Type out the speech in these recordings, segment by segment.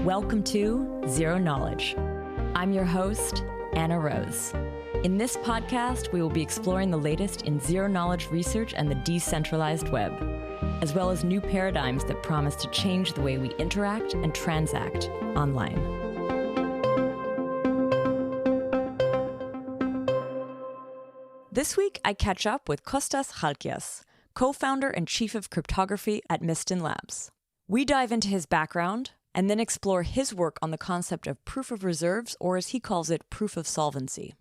Welcome to Zero Knowledge. I'm your host, Anna Rose. In this podcast, we will be exploring the latest in zero-knowledge research and the decentralized web, as well as new paradigms that promise to change the way we interact and transact online. This week, I catch up with Kostas Chalkias, co-founder and chief of cryptography at Mistin Labs. We dive into his background and then explore his work on the concept of proof of reserves, or as he calls it, proof of solvency.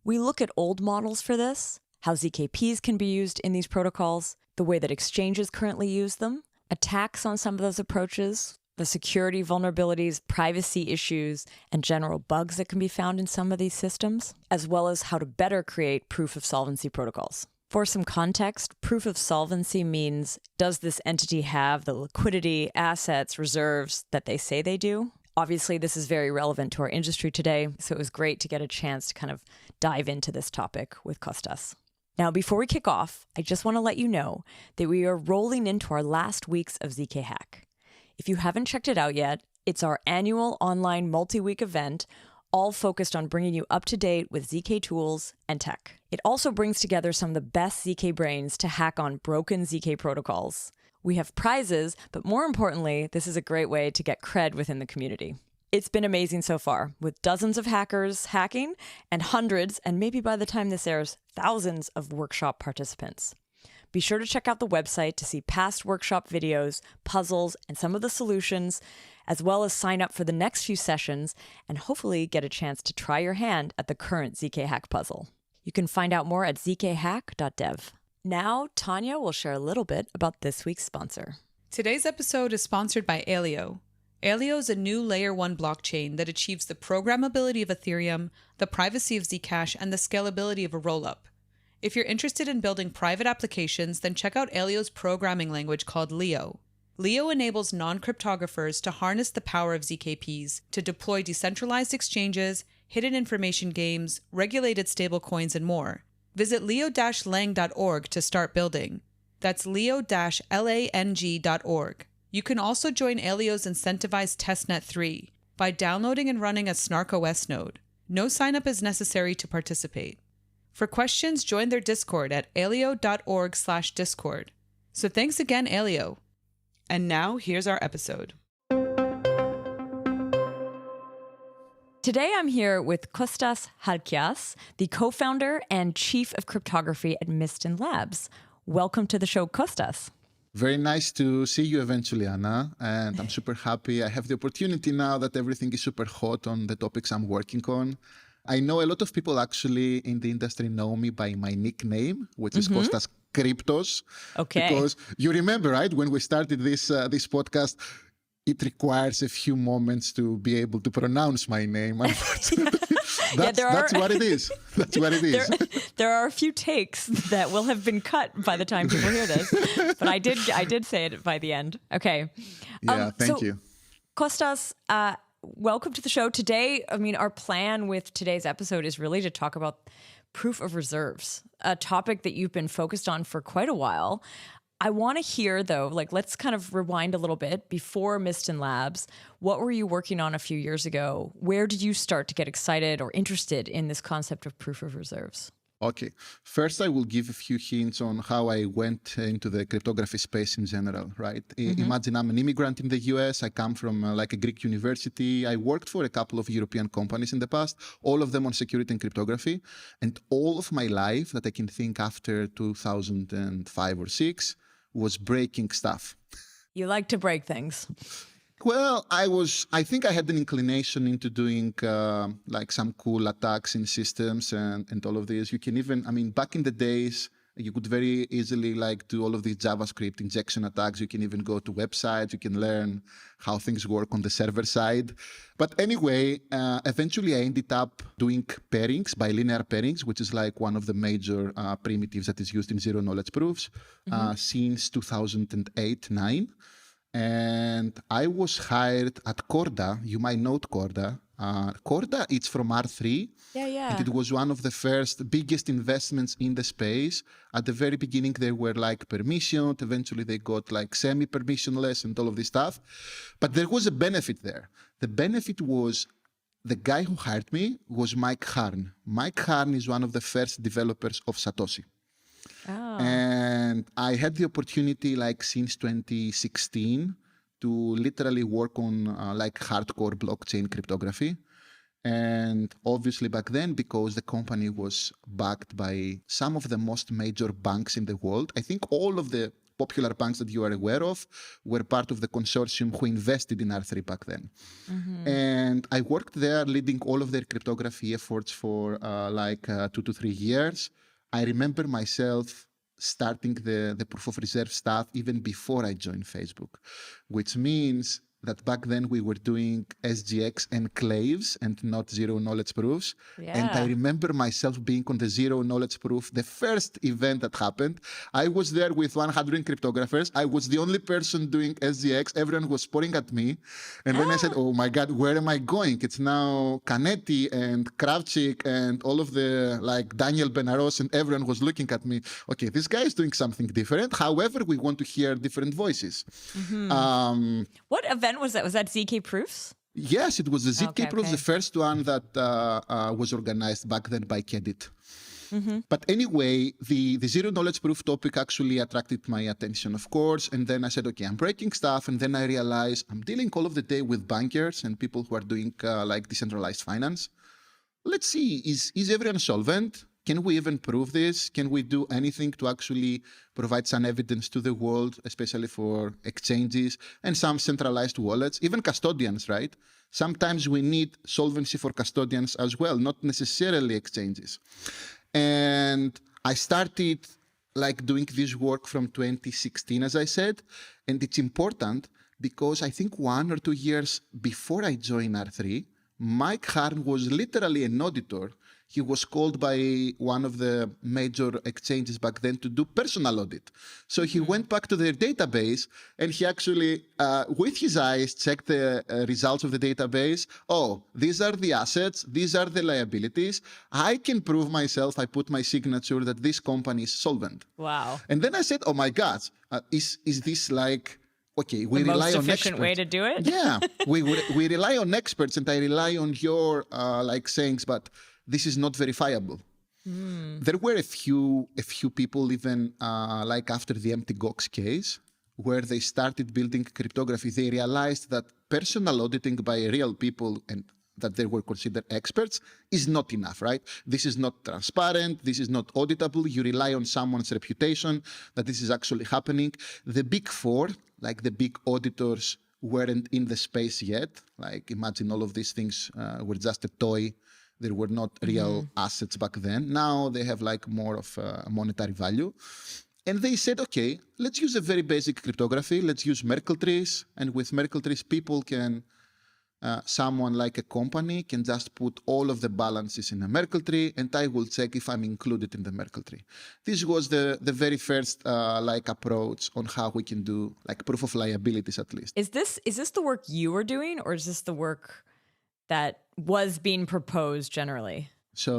We look at old models for this, how ZKPs can be used in these protocols, the way that exchanges currently use them, attacks on some of those approaches, the security vulnerabilities, privacy issues, and general bugs that can be found in some of these systems, as well as how to better create proof of solvency protocols. For some context, proof of solvency means, does this entity have the liquidity, assets, reserves that they say they do? Obviously, this is very relevant to our industry today, so it was great to get a chance to kind of dive into this topic with Kostas. Now, before we kick off, I just want to let you know that we are rolling into our last weeks of ZK Hack. If you haven't checked it out yet, it's our annual online multi-week event, all focused on bringing you up to date with ZK tools and tech. It also brings together some of the best ZK brains to hack on broken ZK protocols. We have prizes, but more importantly, this is a great way to get cred within the community. It's been amazing so far, with dozens of hackers hacking and hundreds, and maybe by the time this airs, thousands of workshop participants. Be sure to check out the website to see past workshop videos, puzzles, and some of the solutions, as well as sign up for the next few sessions and hopefully get a chance to try your hand at the current ZK Hack puzzle. You can find out more at zkhack.dev. Now, Tanya will share a little bit about this week's sponsor. Today's episode is sponsored by Aleo. Aleo is a new Layer 1 blockchain that achieves the programmability of Ethereum, the privacy of Zcash, and the scalability of a rollup. If you're interested in building private applications, then check out Aleo's programming language called Leo. Leo enables non-cryptographers to harness the power of ZKPs to deploy decentralized exchanges, hidden information games, regulated stablecoins, and more. Visit leo-lang.org to start building. That's leo-lang.org. You can also join Aleo's incentivized testnet 3 by downloading and running a SnarkOS node. No sign-up is necessary to participate. For questions, join their Discord at aleo.org/discord. So thanks again, Aleo. And now, here's our episode. Today I'm here with Kostas Chalkias, the co-founder and chief of cryptography at Mistin Labs. Welcome to the show, Kostas. Very nice to see you eventually, Anna, and I'm super happy I have the opportunity now that everything is super hot on the topics I'm working on. I know a lot of people actually in the industry know me by my nickname, which is Kostas Cryptos. Okay. Because you remember, right, when we started this podcast, it requires a few moments to be able to pronounce my name, unfortunately. That's what it is. That's what it is. There are a few takes that will have been cut by the time people hear this, but I did say it by the end. Okay. Yeah, thank you. Kostas, welcome to the show. Today, our plan with today's episode is really to talk about proof of reserves, a topic that you've been focused on for quite a while. I want to hear, though, let's kind of rewind a little bit. Before Mistin Labs, what were you working on a few years ago? Where did you start to get excited or interested in this concept of proof of reserves? Okay. First, I will give a few hints on how I went into the cryptography space in general, right? Imagine I'm an immigrant in the US. I come from a Greek university. I worked for a couple of European companies in the past, all of them on security and cryptography. And all of my life that I can think after 2005 or 6 was breaking stuff. You like to break things. Well, I think I had an inclination into doing some cool attacks in systems and all of this. You can even, back in the days, you could very easily do all of these JavaScript injection attacks. You can even go to websites. You can learn how things work on the server side. But anyway, eventually I ended up doing pairings, bilinear pairings, which is one of the major primitives that is used in zero knowledge proofs since 2008-9. And I was hired at Corda. You might know Corda. Corda, it's from R3. Yeah. And it was one of the first biggest investments in the space. At the very beginning, they were permissioned. Eventually, they got semi-permissionless and all of this stuff. But there was a benefit there. The benefit was the guy who hired me was Mike Harn. Mike Harn is one of the first developers of Satoshi. Oh. And I had the opportunity, like since 2016, to literally work on like hardcore blockchain cryptography. And obviously back then, because the company was backed by some of the most major banks in the world, I think all of the popular banks that you are aware of were part of the consortium who invested in R3 back then. And I worked there leading all of their cryptography efforts for 2 to 3 years. I remember myself starting the proof of reserve stuff even before I joined Facebook, which means that back then we were doing SGX enclaves and not zero knowledge proofs. Yeah. And I remember myself being on the zero knowledge proof, the first event that happened. I was there with 100 cryptographers. I was the only person doing SGX. Everyone was pouring at me. And then I said, oh my God, where am I going? It's now Canetti and Kravchik and all of the like Daniel Benaros, and everyone was looking at me. Okay, this guy is doing something different. However, we want to hear different voices. What event was that? Was that ZK Proofs? Yes, it was the ZK Proofs, okay. the first one that was organized back then by Kedit. But anyway, the zero knowledge proof topic actually attracted my attention, of course. And then I said, okay, I'm breaking stuff. And then I realized I'm dealing all of the day with bankers and people who are doing like decentralized finance. Let's see, is everyone solvent? Can we even prove this? Can we do anything to actually provide some evidence to the world, especially for exchanges and some centralized wallets, even custodians, right? Sometimes we need solvency for custodians as well, not necessarily exchanges. And I started like doing this work from 2016, as I said, and it's important because I think 1 or 2 years before I joined R3, Mike Harn was literally an auditor. He was called by one of the major exchanges back then to do personal audit. So he went back to their database and he actually, with his eyes, checked the results of the database. Oh, these are the assets. These are the liabilities. I can prove myself. I put my signature that this company is solvent. Wow. And then I said, oh my God, is this like... Okay, we the rely most on efficient experts. way to do it? Yeah, we rely on experts, and I rely on your like sayings, but this is not verifiable. There were a few people even like after the empty Gox case, where they started building cryptography. They realized that personal auditing by real people and that they were considered experts is not enough, right? This is not transparent. This is not auditable. You rely on someone's reputation that this is actually happening. The big four, like the big auditors, weren't in the space yet. Like imagine all of these things were just a toy. There were not real assets back then. Now they have like more of a monetary value. And they said, okay, let's use a very basic cryptography. Let's use Merkle trees. And with Merkle trees, people can... someone like a company can just put all of the balances in a Merkle tree, and I will check if I'm included in the Merkle tree. This was the very first like approach on how we can do like proof of liabilities at least. Is this the work you were doing, or is this the work that was being proposed generally? So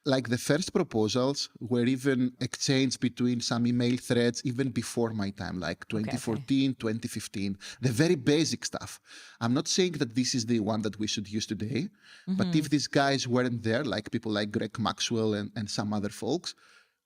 like the first proposals were even exchanged between some email threads even before my time, like 2014, 2015, the very basic stuff. I'm not saying that this is the one that we should use today, but if these guys weren't there, like people like Greg Maxwell and some other folks,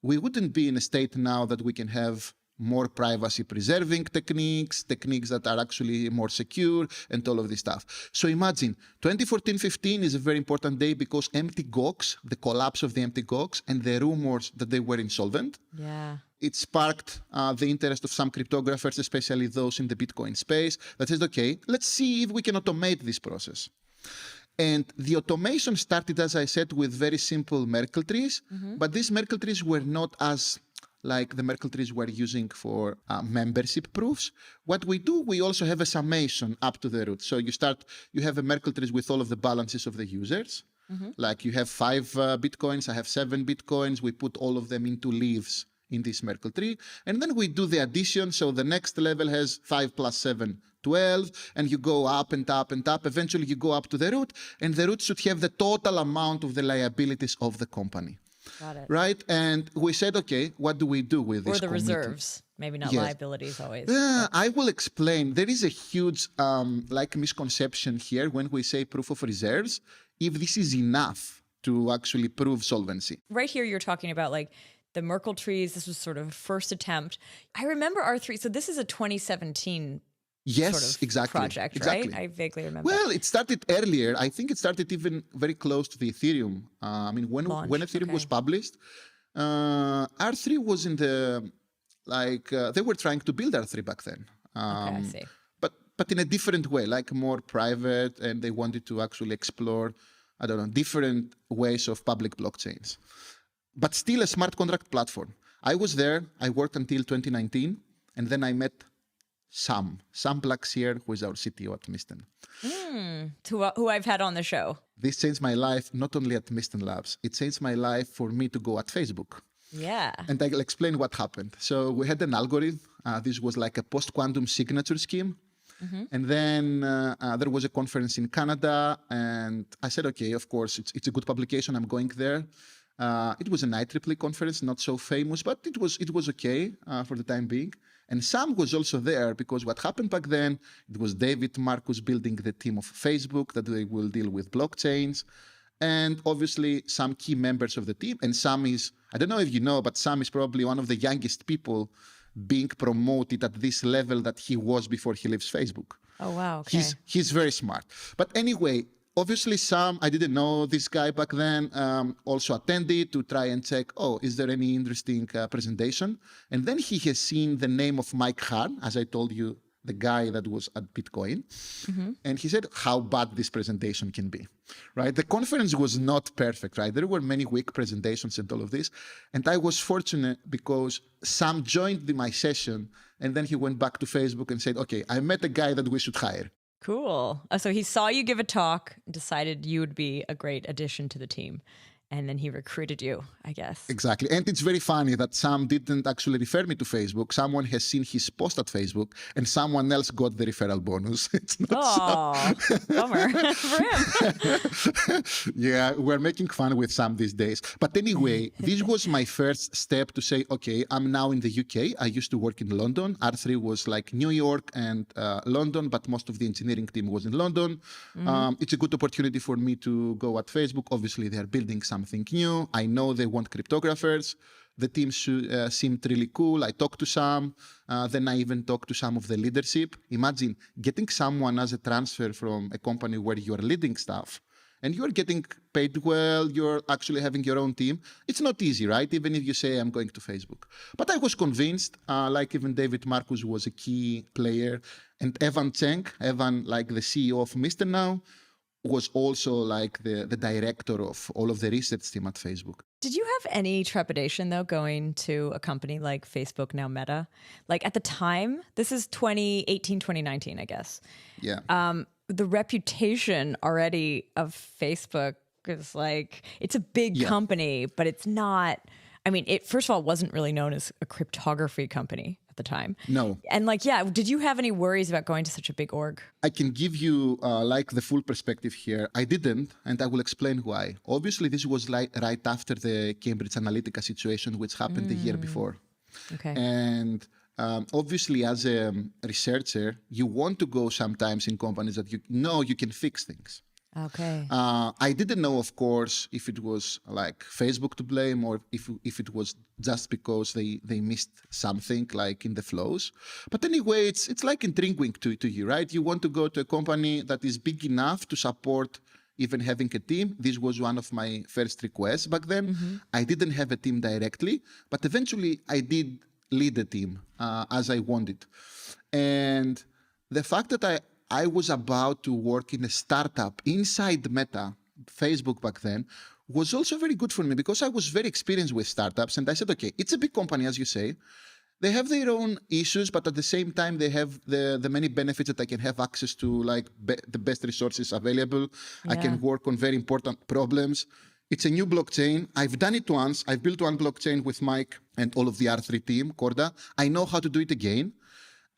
we wouldn't be in a state now that we can have more privacy preserving techniques that are actually more secure and all of this stuff. So imagine 2014-15 is a very important day because empty Gox, the collapse of the empty Gox and the rumors that they were insolvent. Yeah. It sparked the interest of some cryptographers, especially those in the Bitcoin space, that says, okay, let's see if we can automate this process. And the automation started, as I said, with very simple Merkle trees, but these Merkle trees were not as like the Merkle trees we're using for membership proofs. What we do, we also have a summation up to the root. So you have a Merkle trees with all of the balances of the users. Like you have 5 Bitcoins, I have 7 Bitcoins. We put all of them into leaves in this Merkle tree. And then we do the addition. So the next level has 5 plus 7, 12. And you go up and up and up. Eventually you go up to the root. And the root should have the total amount of the liabilities of the company. Got it. right? And we said, okay, what do we do with this Or the committee? reserves, maybe not Yes. liabilities always. Yeah, I will explain. There is a huge misconception here when we say proof of reserves, if this is enough to actually prove solvency. Right here, you're talking about like the Merkle trees. This was sort of first attempt. I remember R3. So this is a 2017 Yes, sort of exactly. project, exactly. right? I vaguely remember. Well, it started earlier. I think it started even very close to the Ethereum. When Ethereum was published, R3 was in the, they were trying to build R3 back then. I see. But in a different way, like more private, and they wanted to actually explore, different ways of public blockchains. But still a smart contract platform. I was there, I worked until 2019, and then I met Sam Blackshear, who is our CTO at Miston. Who I've had on the show. This changed my life, not only at Miston Labs, it changed my life for me to go at Facebook. Yeah. And I'll explain what happened. So we had an algorithm. This was like a post-quantum signature scheme. Mm-hmm. And then there was a conference in Canada. And I said, okay, of course, it's a good publication. I'm going there. It was an IEEE conference, not so famous, but it was okay for the time being. And Sam was also there because what happened back then, it was David Marcus building the team of Facebook that they will deal with blockchains. And obviously some key members of the team. And Sam is, I don't know if you know, but Sam is probably one of the youngest people being promoted at this level that he was before he leaves Facebook. Oh, wow. Okay. He's very smart. But anyway, obviously Sam, I didn't know this guy back then, also attended to try and check, is there any interesting presentation? And then he has seen the name of Mike Hahn, as I told you, the guy that was at Bitcoin. Mm-hmm. And he said how bad this presentation can be, right? The conference was not perfect, right? There were many weak presentations and all of this. And I was fortunate because Sam joined my session and then he went back to Facebook and said, okay, I met a guy that we should hire. Cool. So he saw you give a talk, decided you would be a great addition to the team. And then he recruited you, I guess. Exactly. And it's very funny that Sam didn't actually refer me to Facebook. Someone has seen his post at Facebook and someone else got the referral bonus. It's not bummer for him. Yeah, we're making fun with Sam these days. But anyway, this was my first step to say, okay, I'm now in the UK. I used to work in London. R3 was like New York and London, but most of the engineering team was in London. Mm-hmm. It's a good opportunity for me to go at Facebook. Obviously, they're building something new. I know they want cryptographers. The team seemed really cool. I talked to some. Then I even talked to some of the leadership. Imagine getting someone as a transfer from a company where you're leading stuff and you're getting paid well, you're actually having your own team. It's not easy, right? Even if you say I'm going to Facebook. But I was convinced, like even David Marcus was a key player. And Evan Cheng, like the CEO of Mr. Now, was also like the director of all of the research team at Facebook. Did you have any trepidation, though, going to a company like Facebook, now Meta? Like at the time, this is 2018, 2019, I guess. Yeah. The reputation already of Facebook is like, it's a big company, but it's not, I mean, it first of all wasn't really known as a cryptography company at the time. No. And did you have any worries about going to such a big org? I can give you the full perspective here. I didn't, and I will explain why. Obviously, this was right after the Cambridge Analytica situation, which happened the year before. Okay. And obviously, as a researcher, you want to go sometimes in companies that you know you can fix things. Okay. I didn't know, of course, if it was like Facebook to blame or if it was just because they missed something like in the flows. But anyway, it's like intriguing to you, right? You want to go to a company that is big enough to support even having a team. This was one of my first requests back then. Mm-hmm. I didn't have a team directly, but eventually I did lead a team as I wanted. And the fact that I was about to work in a startup inside Meta, Facebook back then, was also very good for me because I was very experienced with startups. And I said, okay, it's a big company, as you say. They have their own issues, but at the same time, they have the many benefits that I can have access to, like the best resources available. Yeah. I can work on very important problems. It's a new blockchain. I've done it once. I've built one blockchain with Mike and all of the R3 team, Corda. I know how to do it again.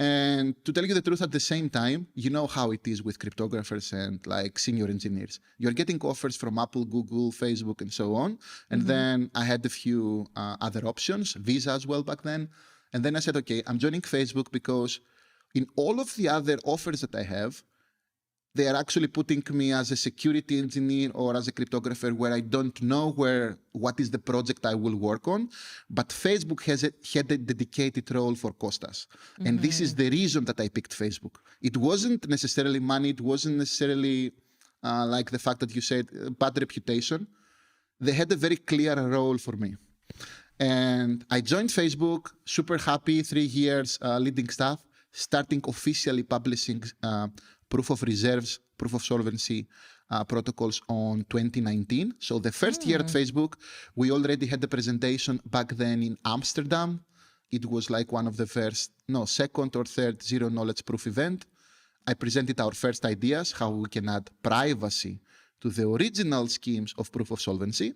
And to tell you the truth, at the same time, you know how it is with cryptographers and like senior engineers. You're getting offers from Apple, Google, Facebook, and so on. And then I had a few other options, Visa as well back then. And then I said, okay, I'm joining Facebook because in all of the other offers that I have, they are actually putting me as a security engineer or as a cryptographer where I don't know what is the project I will work on. But Facebook had a dedicated role for Kostas. And this is the reason that I picked Facebook. It wasn't necessarily money. It wasn't necessarily like the fact that you said bad reputation. They had a very clear role for me. And I joined Facebook, super happy, 3 years leading staff, starting officially publishing proof of reserves, proof of solvency protocols on 2019. So the first year at Facebook, we already had the presentation back then in Amsterdam. It was like one of the second or third zero knowledge proof event. I presented our first ideas, how we can add privacy to the original schemes of proof of solvency.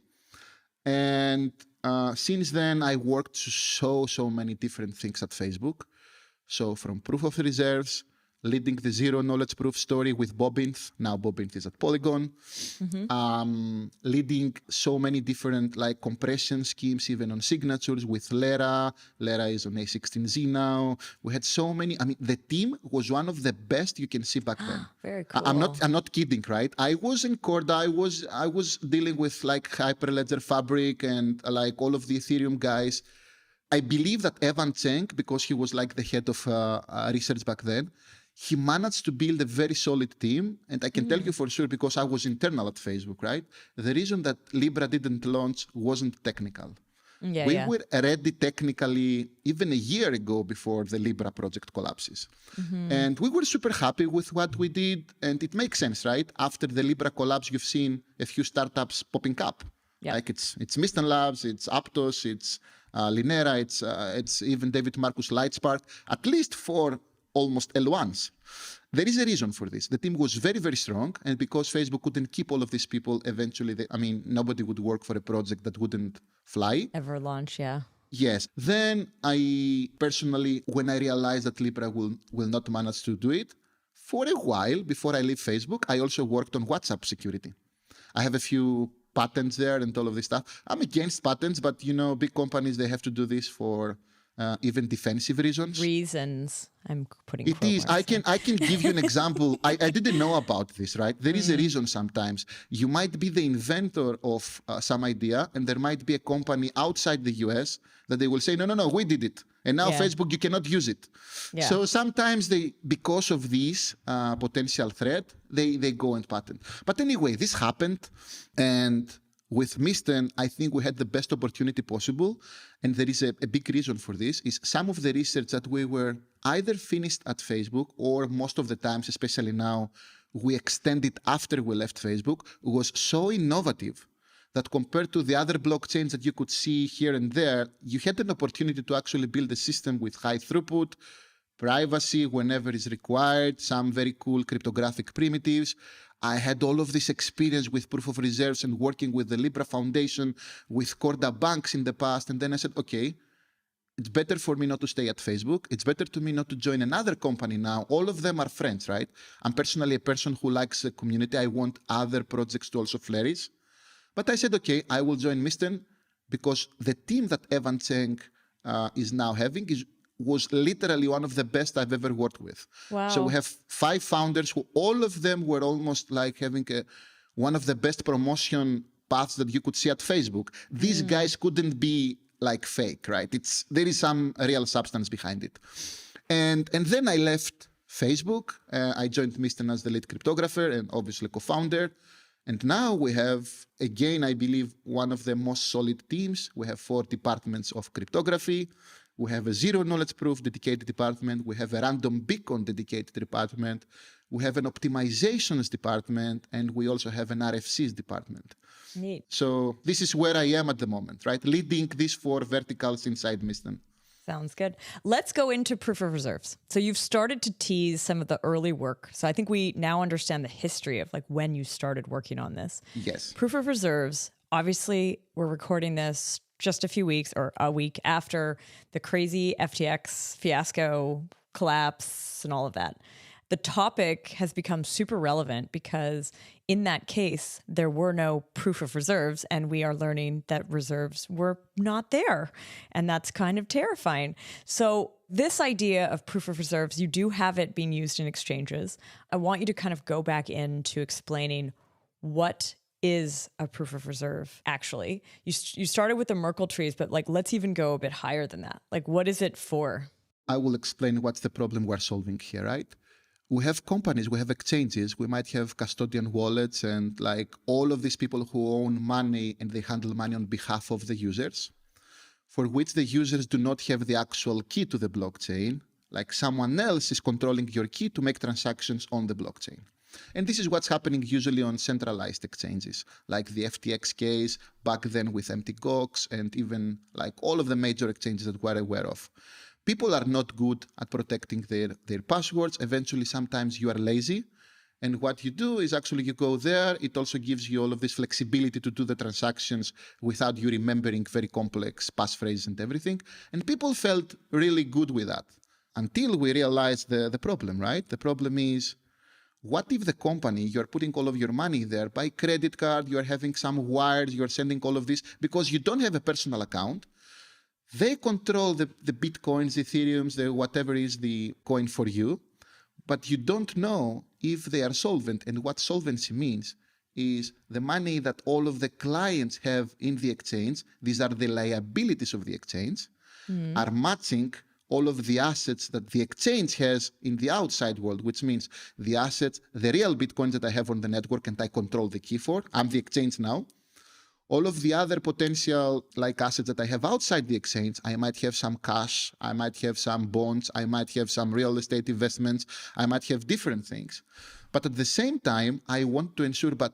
And since then, I worked so many different things at Facebook. So from proof of reserves, leading the zero knowledge proof story with Bobbinth. Now Bobbinth is at Polygon. Leading so many different like compression schemes, even on signatures with Lera. Lera is on A16Z now. We had so many. I mean, the team was one of the best you can see back then. Very cool. I'm not kidding, right? I was in Corda. I was dealing with like Hyperledger Fabric and like all of the Ethereum guys. I believe that Evan Cheng, because he was like the head of research back then, he managed to build a very solid team. And I can tell you for sure, because I was internal at Facebook, right? The reason that Libra didn't launch wasn't technical. We were ready technically even a year ago before the Libra project collapses. And we were super happy with what we did. And it makes sense, right? After the Libra collapse, you've seen a few startups popping up. Like it's Misten Labs, it's Aptos, it's Linera, it's even David Marcus Lightspark, at least 4 almost L1s. There is a reason for this. The team was very, very strong. And because Facebook couldn't keep all of these people, eventually, nobody would work for a project that wouldn't fly. Ever launch, Yes. Then I personally, when I realized that Libra will not manage to do it, for a while before I leave Facebook, I also worked on WhatsApp security. I have a few patents there and all of this stuff. I'm against patents, but big companies, they have to do this for even defensive reasons. I'm putting it is. I can give you an example. I didn't know about this, right? There is a reason sometimes. You might be the inventor of some idea, and there might be a company outside the US that they will say, no, we did it. And now Facebook, you cannot use it. So sometimes because of this potential threat, they go and patent. But anyway, this happened. And with Misten, I think we had the best opportunity possible. And there is a big reason for this, is some of the research that we were either finished at Facebook or most of the times, especially now, we extended after we left Facebook, was so innovative that compared to the other blockchains that you could see here and there, you had an opportunity to actually build a system with high throughput, privacy whenever is required, some very cool cryptographic primitives. I had all of this experience with proof of reserves and working with the Libra Foundation, with Corda banks in the past. And then I said, okay, it's better for me not to stay at Facebook. It's better to me not to join another company now. All of them are friends, right? I'm personally a person who likes the community. I want other projects to also flourish. But I said, okay, I will join Misten because the team that Evan Cheng is now having was literally one of the best I've ever worked with. Wow. So we have 5 founders who all of them were almost like having one of the best promotion paths that you could see at Facebook. These guys couldn't be like fake, right? There is some real substance behind it. And then I left Facebook. I joined Misten as the lead cryptographer and obviously co-founder. And now we have, again, I believe, one of the most solid teams. We have 4 departments of cryptography. We have a zero knowledge proof dedicated department. We have a random beacon dedicated department. We have an optimizations department. And we also have an RFCs department. Neat. So this is where I am at the moment, right? Leading these 4 verticals inside Misten. Sounds good. Let's go into proof of reserves. So you've started to tease some of the early work. So I think we now understand the history of like when you started working on this. Yes. Proof of reserves, obviously we're recording this just a few weeks or a week after the crazy FTX fiasco collapse and all of that. The topic has become super relevant because in that case, there were no proof of reserves, and we are learning that reserves were not there. And that's kind of terrifying. So this idea of proof of reserves, you do have it being used in exchanges. I want you to kind of go back into explaining what is a proof of reserve, actually. You started with the Merkle trees, but like, let's even go a bit higher than that. Like, what is it for? I will explain what's the problem we're solving here, right? We have companies, we have exchanges, we might have custodian wallets and like all of these people who own money and they handle money on behalf of the users, for which the users do not have the actual key to the blockchain. Like someone else is controlling your key to make transactions on the blockchain. And this is what's happening usually on centralized exchanges, like the FTX case, back then with Mt. Gox, and even like all of the major exchanges that we're aware of. People are not good at protecting their passwords. Eventually, sometimes you are lazy. And what you do is actually you go there. It also gives you all of this flexibility to do the transactions without you remembering very complex passphrases and everything. And people felt really good with that until we realized the problem, right? The problem is, what if the company, you're putting all of your money there by credit card, you're having some wires, you're sending all of this because you don't have a personal account. They control the Bitcoins, Ethereums, the whatever is the coin for you, but you don't know if they are solvent. And what solvency means is the money that all of the clients have in the exchange, these are the liabilities of the exchange, are matching all of the assets that the exchange has in the outside world, which means the assets, the real Bitcoins that I have on the network and I control the key for, I'm the exchange now. All of the other potential like assets that I have outside the exchange, I might have some cash, I might have some bonds, I might have some real estate investments, I might have different things. But at the same time, I want to ensure that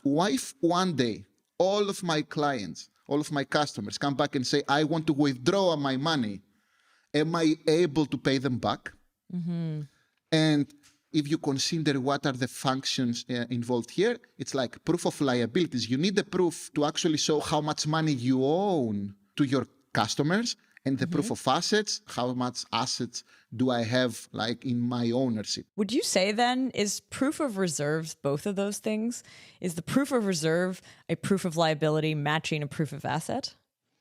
if one day all of my clients, all of my customers come back and say, I want to withdraw my money, am I able to pay them back? And if you consider what are the functions involved here, it's like proof of liabilities. You need the proof to actually show how much money you own to your customers, and the proof of assets, how much assets do I have like in my ownership. Would you say then, is proof of reserves both of those things? Is the proof of reserve a proof of liability matching a proof of asset?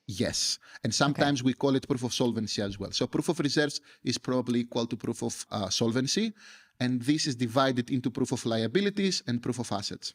Yes. And sometimes we call it proof of solvency as well. So proof of reserves is probably equal to proof of solvency. And this is divided into proof of liabilities and proof of assets.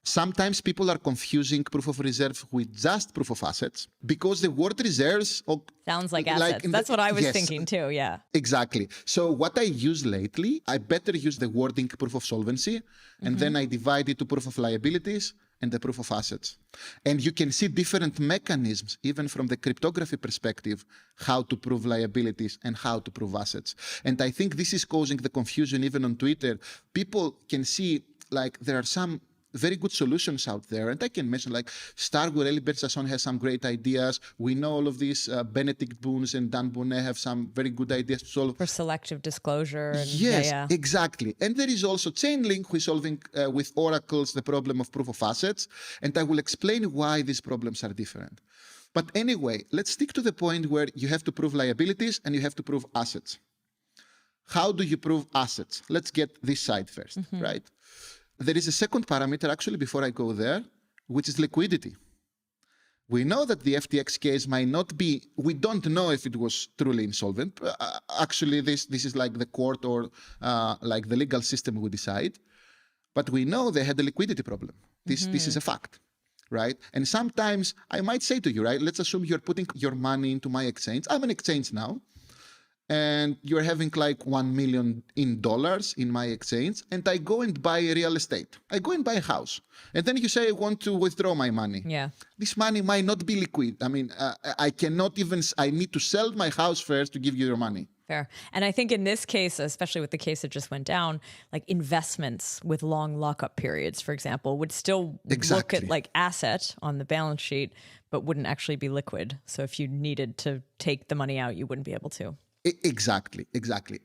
Sometimes people are confusing proof of reserve with just proof of assets because the word reserves... Sounds like assets. That's what I was thinking too, yeah. Exactly. So what I use lately, I better use the wording proof of solvency, and then I divide it to proof of liabilities and the proof of assets. And you can see different mechanisms, even from the cryptography perspective, how to prove liabilities and how to prove assets. And I think this is causing the confusion even on Twitter. People can see like there are some very good solutions out there. And I can mention like Starwood, Elibert Sasson has some great ideas. We know all of these, Benedict Boons and Dan Bonnet have some very good ideas to solve. For selective disclosure. And, yes, exactly. And there is also Chainlink who is solving with oracles the problem of proof of assets. And I will explain why these problems are different. But anyway, let's stick to the point where you have to prove liabilities and you have to prove assets. How do you prove assets? Let's get this side first, right? There is a second parameter, actually, before I go there, which is liquidity. We know that the FTX case might not be, we don't know if it was truly insolvent. Actually, this is like the court or like the legal system would decide. But we know they had a liquidity problem. This is a fact, right? And sometimes I might say to you, right, let's assume you're putting your money into my exchange. I'm an exchange now. And you're having like $1 million in my exchange, and I go and buy real estate. I go and buy a house. And then you say, I want to withdraw my money. Yeah. This money might not be liquid. I mean, I need to sell my house first to give you your money. Fair. And I think in this case, especially with the case that just went down, like investments with long lockup periods, for example, would still look at like asset on the balance sheet, but wouldn't actually be liquid. So if you needed to take the money out, you wouldn't be able to. Exactly.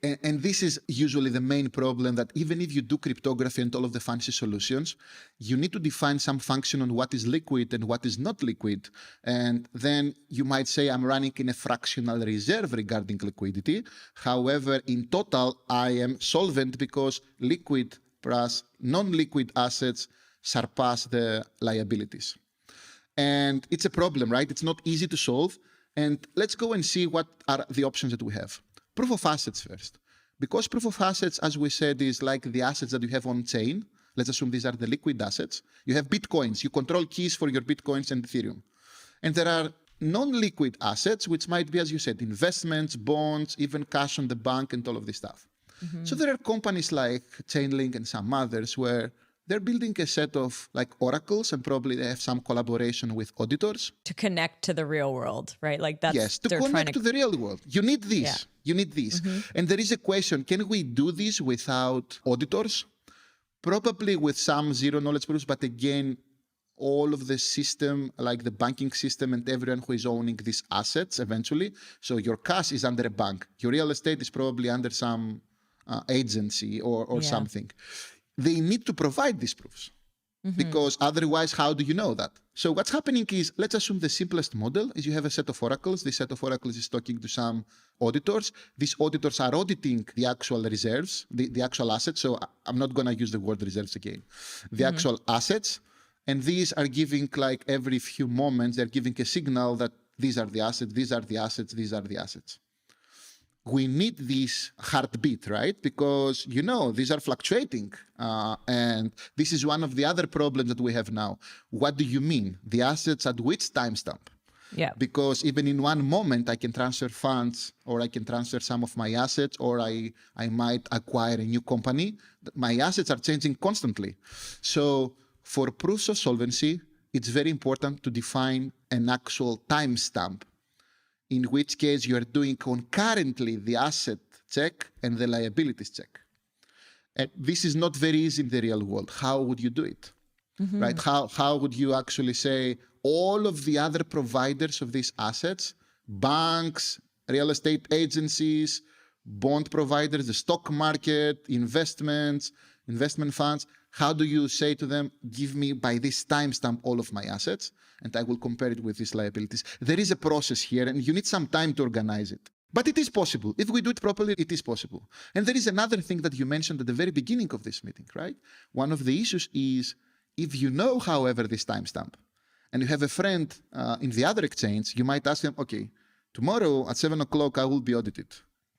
And this is usually the main problem, that even if you do cryptography and all of the fancy solutions, you need to define some function on what is liquid and what is not liquid. And then you might say, I'm running in a fractional reserve regarding liquidity. However, in total, I am solvent because liquid plus non-liquid assets surpass the liabilities. And it's a problem, right? It's not easy to solve. And let's go and see what are the options that we have. Proof of assets first. Because proof of assets, as we said, is like the assets that you have on chain. Let's assume these are the liquid assets. You have Bitcoins. You control keys for your Bitcoins and Ethereum. And there are non-liquid assets, which might be, as you said, investments, bonds, even cash on the bank and all of this stuff. Mm-hmm. So there are companies like Chainlink and some others where they're building a set of like oracles, and probably they have some collaboration with auditors. To connect to the real world, right? Like that's... Yes, to connect to the real world. You need this. Yeah. You need this. Mm-hmm. And there is a question, can we do this without auditors? Probably with some zero knowledge proofs, but again, all of the system, like the banking system and everyone who is owning these assets eventually. So your cash is under a bank. Your real estate is probably under some agency or something. They need to provide these proofs, because otherwise, how do you know that? So what's happening is, let's assume the simplest model is you have a set of oracles. This set of oracles is talking to some auditors. These auditors are auditing the actual reserves, the actual assets. So I'm not going to use the word reserves again. The actual assets. And these are giving, like every few moments, they're giving a signal that these are the assets, these are the assets, these are the assets. We need this heartbeat, right? Because, these are fluctuating. And this is one of the other problems that we have now. What do you mean? The assets at which timestamp? Yeah. Because even in one moment, I can transfer funds, or I can transfer some of my assets, or I might acquire a new company. My assets are changing constantly. So for proofs of solvency, it's very important to define an actual timestamp, in which case you are doing concurrently the asset check and the liabilities check. And this is not very easy in the real world. How would you do it? Right? How would you actually say all of the other providers of these assets, banks, real estate agencies, bond providers, the stock market, investments, investment funds, how do you say to them, give me by this timestamp all of my assets, and I will compare it with these liabilities? There is a process here, and you need some time to organize it. But it is possible. If we do it properly, it is possible. And there is another thing that you mentioned at the very beginning of this meeting, right? One of the issues is, if you know, however, this timestamp, and you have a friend in the other exchange, you might ask them, okay, tomorrow at 7 o'clock, I will be audited.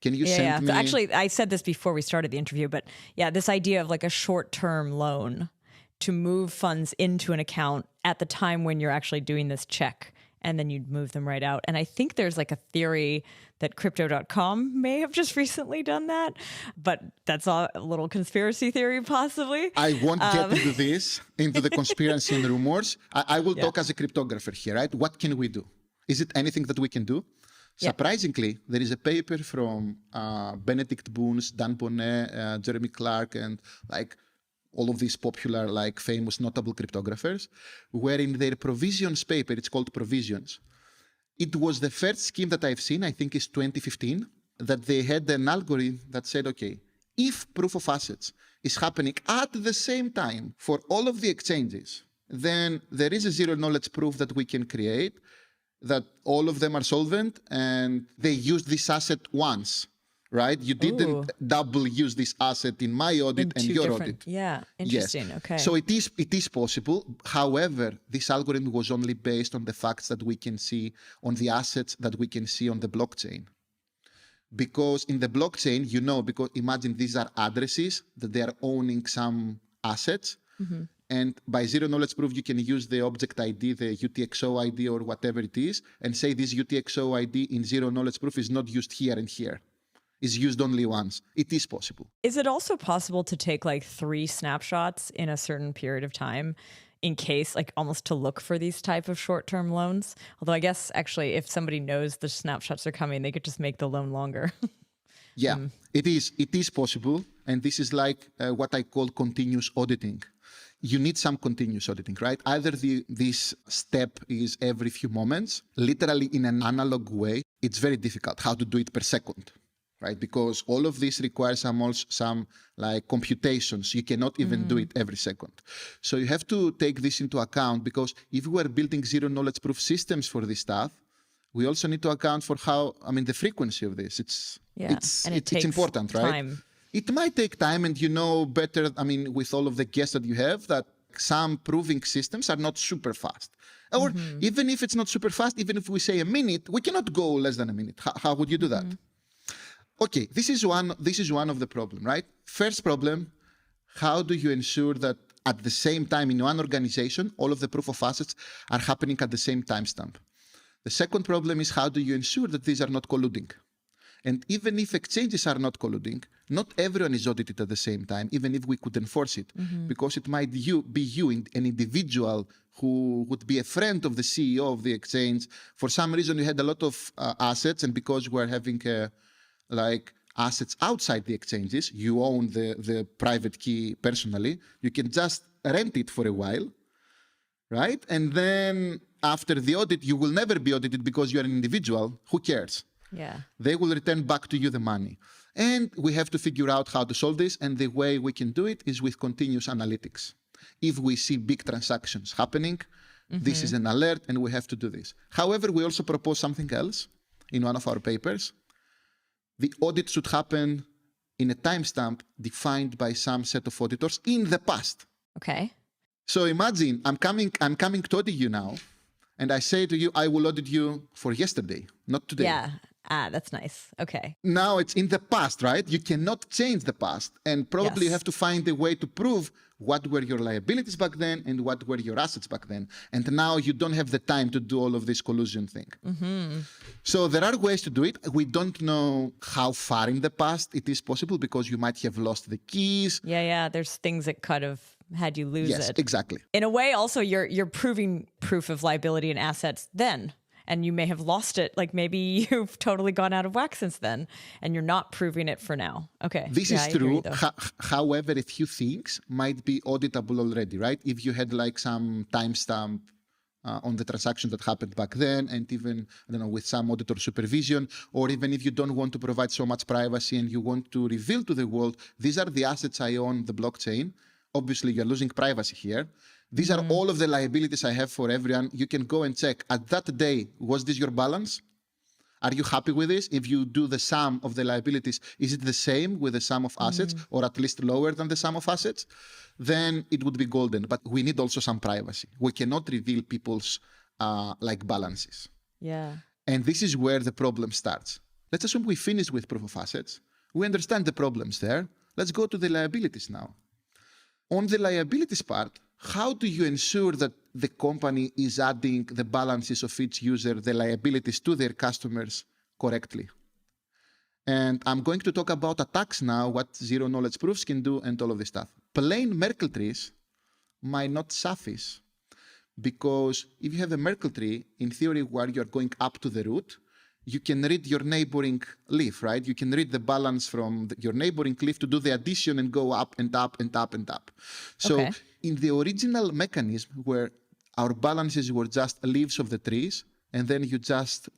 Can you send me... So actually, I said this before we started the interview, but this idea of like a short-term loan to move funds into an account at the time when you're actually doing this check, and then you'd move them right out. And I think there's like a theory that Crypto.com may have just recently done that, but that's a little conspiracy theory possibly. I won't get into this, into the conspiracy and rumors. I will talk as a cryptographer here, right? What can we do? Is it anything that we can do? Surprisingly, there is a paper from Benedict Boons, Dan Bonnet, Jeremy Clark, and like all of these popular, like famous, notable cryptographers, where in their provisions paper, it's called provisions. It was the first scheme that I've seen, I think is 2015, that they had an algorithm that said, okay, if proof of assets is happening at the same time for all of the exchanges, then there is a zero knowledge proof that we can create that all of them are solvent and they used this asset once, right? You didn't double use this asset in my audit and your audit. Yeah, interesting. Yes. Okay. So it is possible. However, this algorithm was only based on the facts that we can see on the assets that we can see on the blockchain. Because in the blockchain, because imagine these are addresses that they are owning some assets. Mm-hmm. And by zero knowledge proof, you can use the object ID, the UTXO ID or whatever it is, and say this UTXO ID in zero knowledge proof is not used here and here. It's used only once. It is possible. Is it also possible to take like 3 snapshots in a certain period of time in case, like almost to look for these type of short-term loans? Although I guess actually if somebody knows the snapshots are coming, they could just make the loan longer. Yeah, it is possible. And this is like what I call continuous auditing. You need some continuous auditing, right? Either this step is every few moments, literally in an analog way. It's very difficult how to do it per second. right? Because all of this requires some like computations. You cannot even do it every second. So you have to take this into account, because if we are building zero knowledge proof systems for this stuff, we also need to account for the frequency of this. It's important, right? Time. It might take time, and you know better, with all of the guests that you have, that some proving systems are not super fast. Or even if it's not super fast, even if we say a minute, we cannot go less than a minute. How would you do that? Okay, this is one of the problem, right? First problem, how do you ensure that at the same time in one organization, all of the proof of assets are happening at the same timestamp? The second problem is, how do you ensure that these are not colluding? And even if exchanges are not colluding, not everyone is audited at the same time, even if we could enforce it, because it might be an individual who would be a friend of the CEO of the exchange. For some reason, you had a lot of assets, and because we're having assets outside the exchanges, you own the private key personally, you can just rent it for a while, right? And then after the audit, you will never be audited because you're an individual. Who cares? Yeah. They will return back to you the money. And we have to figure out how to solve this. And the way we can do it is with continuous analytics. If we see big transactions happening, this is an alert, and we have to do this. However, we also propose something else in one of our papers. The audit should happen in a timestamp defined by some set of auditors in the past. Okay. So imagine I'm coming to audit you now, and I say to you, I will audit you for yesterday, not today. Yeah. That's nice. Okay. Now it's in the past, right? You cannot change the past. And probably you have to find a way to prove what were your liabilities back then and what were your assets back then. And now you don't have the time to do all of this collusion thing. So there are ways to do it. We don't know how far in the past it is possible, because you might have lost the keys. Yeah. There's things that could have had you lose it. Yes, exactly. In a way, also, you're proving proof of liability and assets then. And you may have lost it. Like maybe you've totally gone out of whack since then, and you're not proving it for now. Okay. This is true. However, a few things might be auditable already, right? If you had some timestamp on the transaction that happened back then, and even, with some auditor supervision, or even if you don't want to provide so much privacy and you want to reveal to the world, these are the assets I own the blockchain. Obviously, you're losing privacy here. These are all of the liabilities I have for everyone. You can go and check. At that day, was this your balance? Are you happy with this? If you do the sum of the liabilities, is it the same with the sum of assets, or at least lower than the sum of assets? Then it would be golden. But we need also some privacy. We cannot reveal people's balances. Yeah. And this is where the problem starts. Let's assume we finish with proof of assets. We understand the problems there. Let's go to the liabilities now. On the liabilities part, how do you ensure that the company is adding the balances of each user, the liabilities to their customers correctly? And I'm going to talk about attacks now, what zero knowledge proofs can do, and all of this stuff. Plain Merkle trees might not suffice, because if you have a Merkle tree, in theory, where you're going up to the root, you can read your neighboring leaf, right? You can read the balance from your neighboring leaf to do the addition and go up and up and up and up. So in the original mechanism, where our balances were just leaves of the trees, and then you just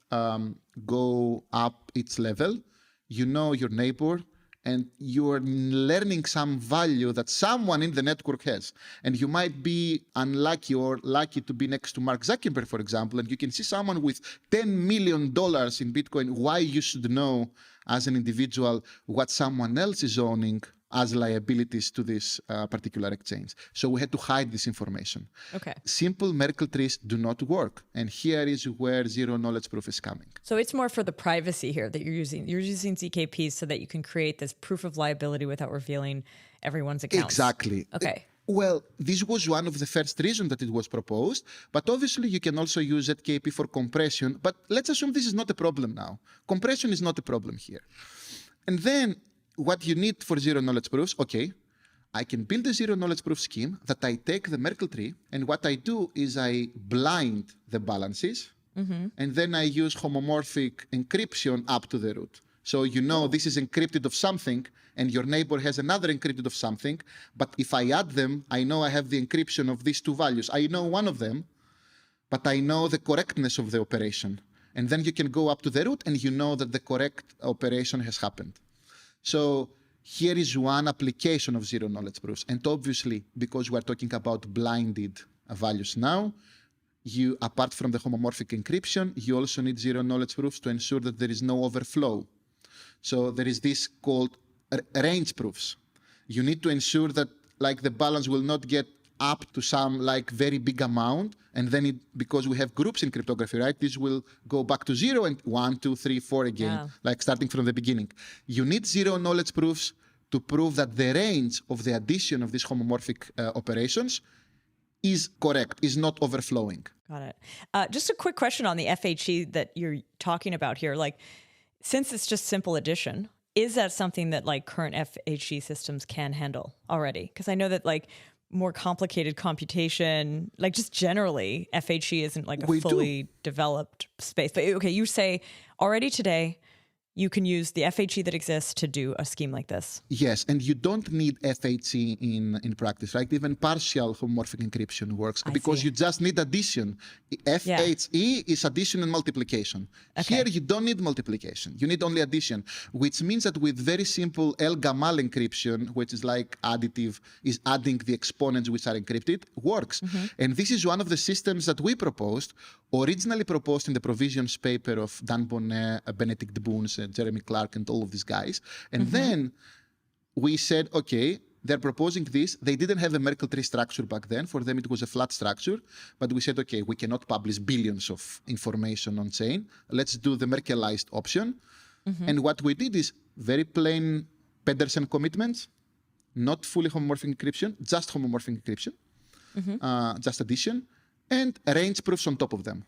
go up its level, you know your neighbor, and you're learning some value that someone in the network has. And you might be unlucky or lucky to be next to Mark Zuckerberg, for example, and you can see someone with $10 million in Bitcoin. Why you should know as an individual what someone else is owning as liabilities to this particular exchange. So we had to hide this information. Okay. Simple Merkle trees do not work. And here is where zero knowledge proof is coming. So it's more for the privacy here that you're using. You're using ZKPs so that you can create this proof of liability without revealing everyone's accounts. Exactly. Okay. Well, this was one of the first reasons that it was proposed, but obviously you can also use ZKP for compression. But let's assume this is not a problem now. Compression is not a problem here. And then what you need for zero knowledge proofs, okay, I can build a zero knowledge proof scheme that I take the Merkle tree, and what I do is I blind the balances, and then I use homomorphic encryption up to the root. So you know this is encrypted of something, and your neighbor has another encrypted of something, but if I add them, I know I have the encryption of these two values. I know one of them, but I know the correctness of the operation. And then you can go up to the root and you know that the correct operation has happened. So here is one application of zero knowledge proofs. And obviously, because we're talking about blinded values now, you, apart from the homomorphic encryption, you also need zero knowledge proofs to ensure that there is no overflow. So there is this called range proofs. You need to ensure that like the balance will not get up to some like very big amount, and then because we have groups in cryptography, right? This will go back to 0 and 1, 2, 3, 4 again, like starting from the beginning. You need zero knowledge proofs to prove that the range of the addition of these homomorphic operations is correct, is not overflowing. Got it. Just a quick question on the FHE that you're talking about here. Like, since it's just simple addition, is that something that like current FHE systems can handle already? Because I know that like more complicated computation, like just generally, FHE isn't like a fully developed space. But okay, you say already today, you can use the FHE that exists to do a scheme like this. Yes, and you don't need FHE in practice, right? Even partial homomorphic encryption works because you just need addition. FHE is addition and multiplication. Okay. Here, you don't need multiplication. You need only addition, which means that with very simple El-Gamal encryption, which is like additive, is adding the exponents which are encrypted, works. And this is one of the systems that we proposed, originally proposed in the provisions paper of Dan Bonnet, Benedict Boons, Jeremy Clark, and all of these guys. And then we said, okay, they're proposing this. They didn't have a Merkle tree structure back then. For them, it was a flat structure. But we said, okay, we cannot publish billions of information on chain. Let's do the Merkelized option. And what we did is very plain Pedersen commitments, not fully homomorphic encryption, just homomorphic encryption, just addition, and range proofs on top of them.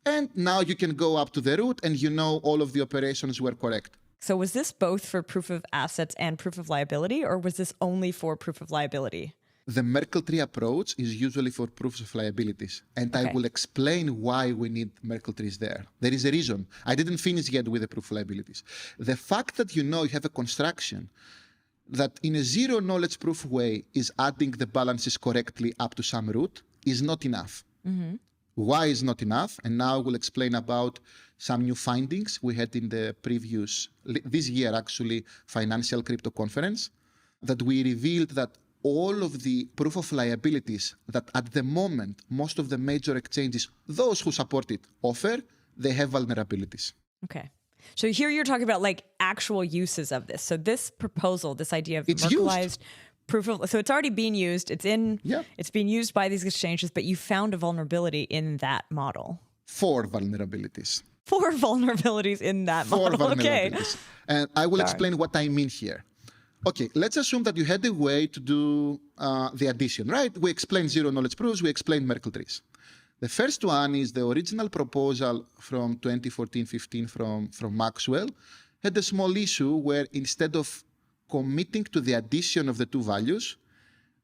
And now you can go up to the root and you know all of the operations were correct. So was this both for proof of assets and proof of liability, or was this only for proof of liability? The Merkle tree approach is usually for proofs of liabilities. And I will explain why we need Merkle trees there. There is a reason. I didn't finish yet with the proof of liabilities. The fact that you know you have a construction that in a zero knowledge proof way is adding the balances correctly up to some root is not enough. Why is not enough? And now we'll explain about some new findings we had in the previous, this year actually, financial crypto conference, that we revealed that all of the proof of liabilities that at the moment, most of the major exchanges, those who support it, offer, they have vulnerabilities. Okay. So here you're talking about like actual uses of this. So this proposal, this idea of Merkelized proof of, so it's already being used. It's being used by these exchanges, but you found a vulnerability in that model. 4 vulnerabilities. 4 vulnerabilities in that model. Okay. And I will explain what I mean here. Okay, let's assume that you had a way to do the addition, right? We explained zero knowledge proofs, we explained Merkle trees. The first one is the original proposal from 2014-15 from Maxwell had a small issue where instead of committing to the addition of the 2 values,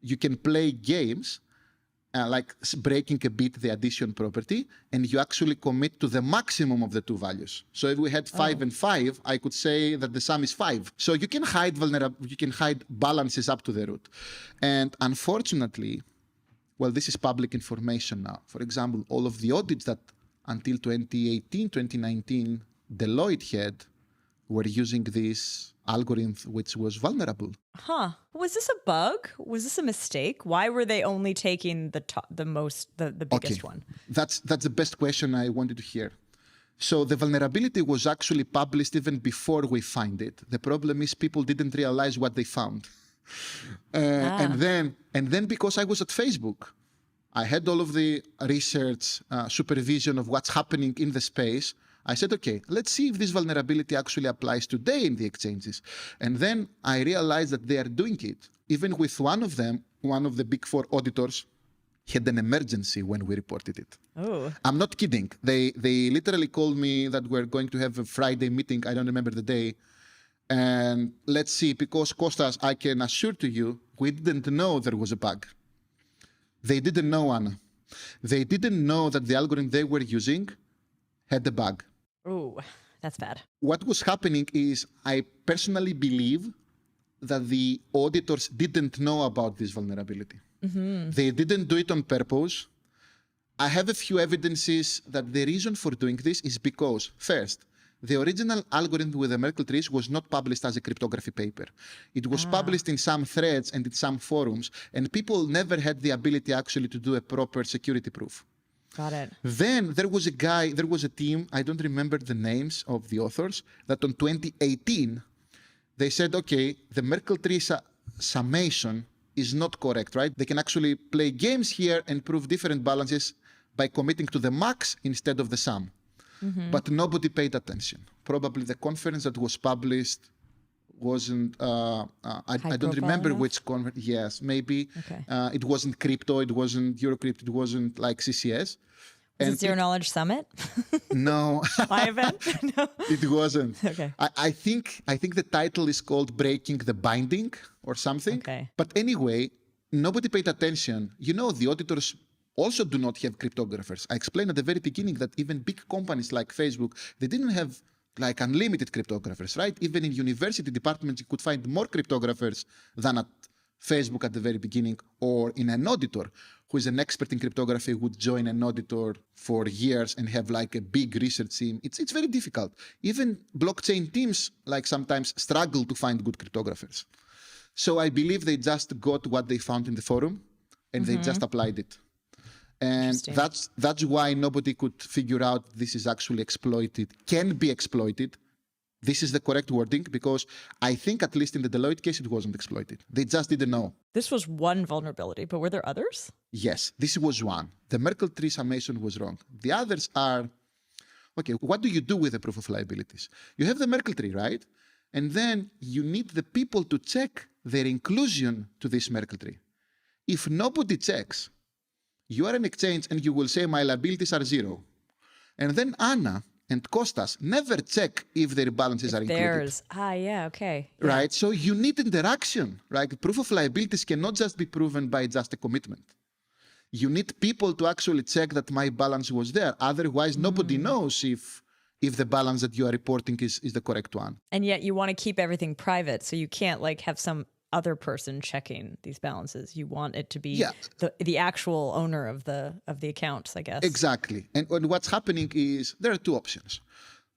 you can play games like breaking a bit the addition property, and you actually commit to the maximum of the 2 values. So if we had 5 and 5, I could say that the sum is 5. So you can hide balances up to the root. And unfortunately, well, this is public information now. For example, all of the audits that until 2018, 2019, Deloitte had were using this algorithm which was vulnerable. Was this a bug? Was this a mistake? Why were they only taking the biggest one? That's the best question I wanted to hear. So the vulnerability was actually published even before we find it. The problem is people didn't realize what they found. And then because I was at Facebook, I had all of the research supervision of what's happening in the space. I said, okay, let's see if this vulnerability actually applies today in the exchanges. And then I realized that they are doing it. Even with one of them, one of the big 4 auditors had an emergency when we reported it. Oh. I'm not kidding. They literally called me that we're going to have a Friday meeting. I don't remember the day. And let's see, because Kostas, I can assure to you, we didn't know there was a bug. They didn't know, Anna. They didn't know that the algorithm they were using had a bug. Oh, that's bad. What was happening is I personally believe that the auditors didn't know about this vulnerability. They didn't do it on purpose. I have a few evidences that the reason for doing this is because, first, the original algorithm with the Merkle trees was not published as a cryptography paper. It was published in some threads and in some forums, and people never had the ability actually to do a proper security proof. Got it. Then there was a team, I don't remember the names of the authors, that on 2018, they said, okay, the Merkle tree summation is not correct, right? They can actually play games here and prove different balances by committing to the max instead of the sum. But nobody paid attention. Probably the conference that was published wasn't, I don't remember enough? which conference. Yes, maybe. Okay. It wasn't crypto, it wasn't Eurocrypt, it wasn't like CCS. Is it Zero Knowledge Summit? No, My event? No. it wasn't. Okay. I think the title is called Breaking the Binding or something. Okay. But anyway, nobody paid attention. You know, the auditors also do not have cryptographers. I explained at the very beginning that even big companies like Facebook, they didn't have like unlimited cryptographers, right? Even in university departments, you could find more cryptographers than at Facebook at the very beginning, or in an auditor who is an expert in cryptography would join an auditor for years and have like a big research team. It's very difficult. Even blockchain teams like sometimes struggle to find good cryptographers. So I believe they just got what they found in the forum and they just applied it. And that's why nobody could figure out this is actually exploited, can be exploited. This is the correct wording, because I think at least in the Deloitte case, it wasn't exploited. They just didn't know. This was one vulnerability, but were there others? Yes, this was one. The Merkle tree summation was wrong. The others are, okay, what do you do with the proof of liabilities? You have the Merkle tree, right? And then you need the people to check their inclusion to this Merkle tree. If nobody checks, you are an exchange and you will say my liabilities are 0. And then Anna and Kostas never check if their balances are included. Okay. Right? So you need interaction, right? Proof of liabilities cannot just be proven by just a commitment. You need people to actually check that my balance was there. Otherwise, nobody knows if the balance that you are reporting is the correct one. And yet you want to keep everything private, so you can't like have some other person checking these balances. You want it to be the actual owner of the accounts, I guess. Exactly. And what's happening is there are two options.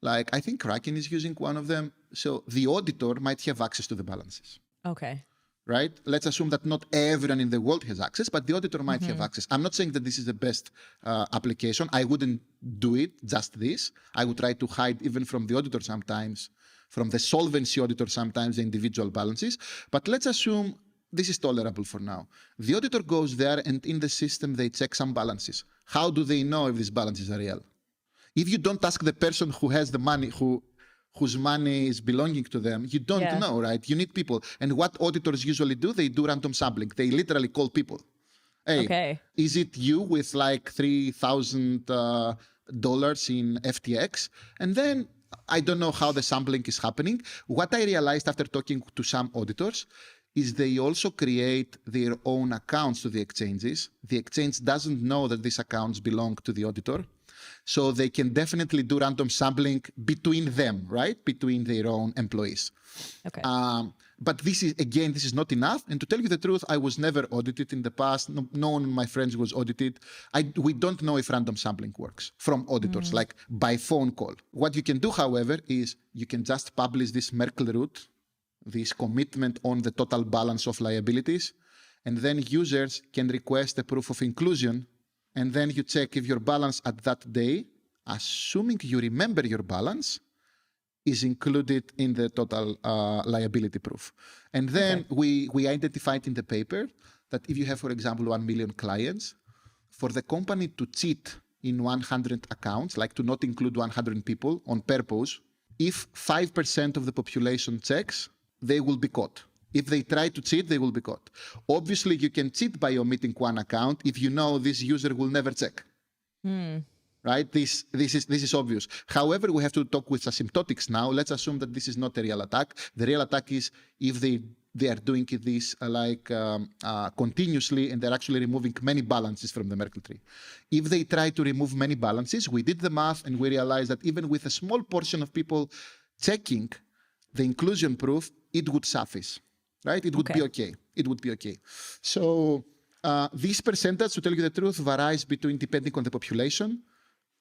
Like I think Kraken is using one of them. So the auditor might have access to the balances. Okay. Right? Let's assume that not everyone in the world has access, but the auditor might have access. I'm not saying that this is the best application. I wouldn't do it, just this. I would try to hide even from the auditor sometimes, from the solvency auditor sometimes, the individual balances. But let's assume this is tolerable for now. The auditor goes there and in the system they check some balances. How do they know if these balances are real? If you don't ask the person who has the money, whose money is belonging to them, you don't know, right? You need people. And what auditors usually do, they do random sampling. They literally call people. Hey, is it you with like $3,000 in FTX? And then I don't know how the sampling is happening. What I realized after talking to some auditors is they also create their own accounts to the exchanges. The exchange doesn't know that these accounts belong to the auditor. So they can definitely do random sampling between them, right? Between their own employees. Okay. But this is not enough. And to tell you the truth, I was never audited in the past. No one of my friends was audited. We don't know if random sampling works from auditors, like by phone call. What you can do, however, is you can just publish this Merkle root, this commitment on the total balance of liabilities, and then users can request a proof of inclusion, and then you check if your balance at that day, assuming you remember your balance, is included in the total liability proof. And then we identified in the paper that if you have, for example, 1 million clients, for the company to cheat in 100 accounts, like to not include 100 people on purpose, if 5% of the population checks, they will be caught. If they try to cheat, they will be caught. Obviously, you can cheat by omitting one account if you know this user will never check. Right? This is obvious. However, we have to talk with asymptotics now. Let's assume that this is not a real attack. The real attack is if they are doing this continuously and they're actually removing many balances from the Merkle tree. If they try to remove many balances, we did the math and we realized that even with a small portion of people checking the inclusion proof, it would suffice. Right? It would be okay. It would be okay. So This percentage, to tell you the truth, varies depending on the population,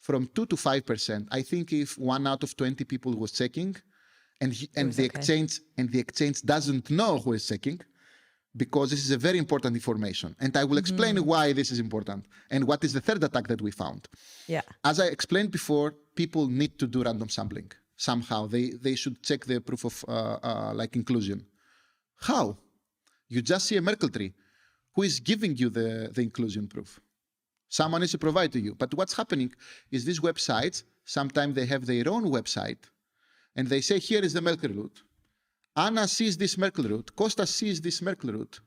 from 2 to 5%. I think if 1 out of 20 people was checking, and the exchange doesn't know who is checking, because this is a very important information. And I will explain why this is important and what is the third attack that we found. Yeah. As I explained before, people need to do random sampling. Somehow they should check the proof of inclusion. How? You just see a Merkle tree. Who is giving you the inclusion proof? Someone needs to provide to you. But what's happening is these websites, sometimes they have their own website, and they say, here is the Merkle root. Anna sees this Merkle root. Kostas sees this Merkle root.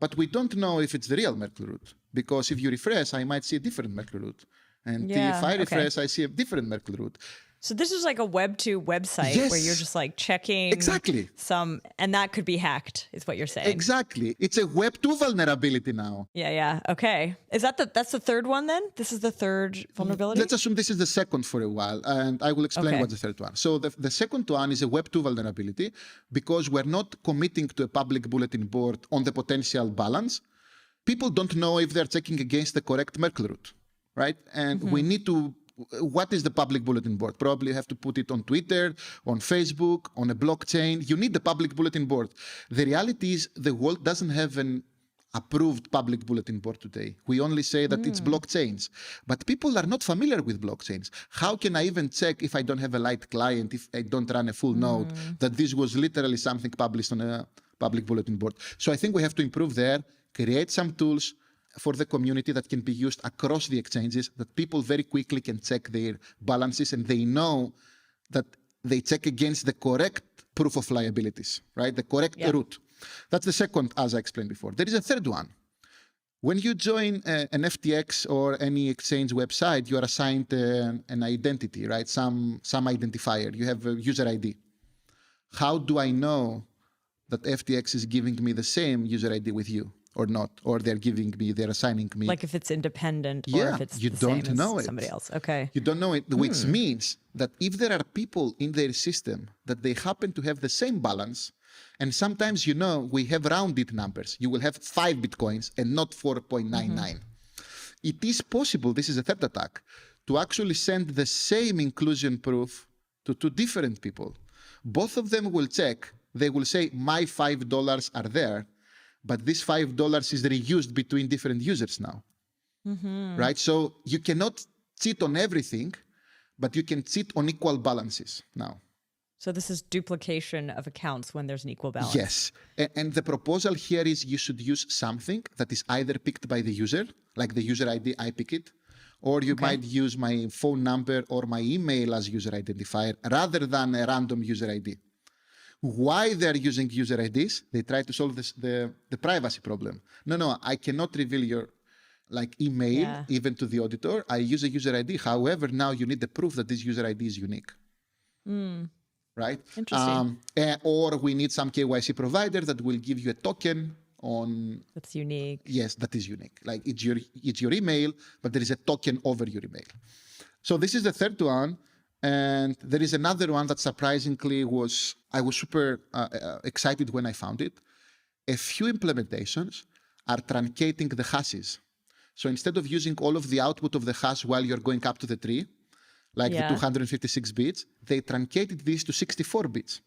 But we don't know if it's the real Merkle root. Because if you refresh, I might see a different Merkle root. And if I refresh, I see a different Merkle root. So this is like a Web2 website where you're just like checking and that could be hacked, is what you're saying. Exactly. It's a Web2 vulnerability now. Yeah. Okay. Is that's the third one then? This is the third vulnerability? Let's assume this is the second for a while, and I will explain what's the third one. So the second one is a Web2 vulnerability because we're not committing to a public bulletin board on the potential balance. People don't know if they're checking against the correct Merkle root, right? And we need to. What is the public bulletin board? Probably you have to put it on Twitter, on Facebook, on a blockchain. You need the public bulletin board. The reality is the world doesn't have an approved public bulletin board today. We only say that it's blockchains. But people are not familiar with blockchains. How can I even check if I don't have a light client, if I don't run a full node, that this was literally something published on a public bulletin board? So I think we have to improve there, create some tools for the community that can be used across the exchanges, that people very quickly can check their balances and they know that they check against the correct proof of liabilities, right? The correct root. That's the second, as I explained before. There is a third one. When you join an FTX or any exchange website, you are assigned an identity, right? Some identifier. You have a user ID. How do I know that FTX is giving me the same user ID with you? Or not, or they're assigning me. Like if it's independent or if it's the same as somebody else. Okay. You don't know it, which means that if there are people in their system that they happen to have the same balance, and sometimes, we have rounded numbers. You will have 5 Bitcoins and not 4.99. It is possible, this is a third attack, to actually send the same inclusion proof to 2 different people. Both of them will check. They will say, my $5 are there. But this $5 is reused between different users now, right? So you cannot cheat on everything, but you can cheat on equal balances now. So this is duplication of accounts when there's an equal balance. Yes. And the proposal here is you should use something that is either picked by the user, like the user ID, I pick it, or you might use my phone number or my email as user identifier rather than a random user ID. Why they're using user IDs? They try to solve the privacy problem. No, I cannot reveal your email even to the auditor. I use a user ID. However, now you need the proof that this user ID is unique. Right? Interesting. Or we need some KYC provider that will give you a token on. That's unique. Yes, that is unique. Like it's your email, but there is a token over your email. So this is the third one. And there is another one that surprisingly I was super excited when I found it. A few implementations are truncating the hashes. So instead of using all of the output of the hash while you're going up to the tree, like the 256 bits, they truncated this to 64 bits.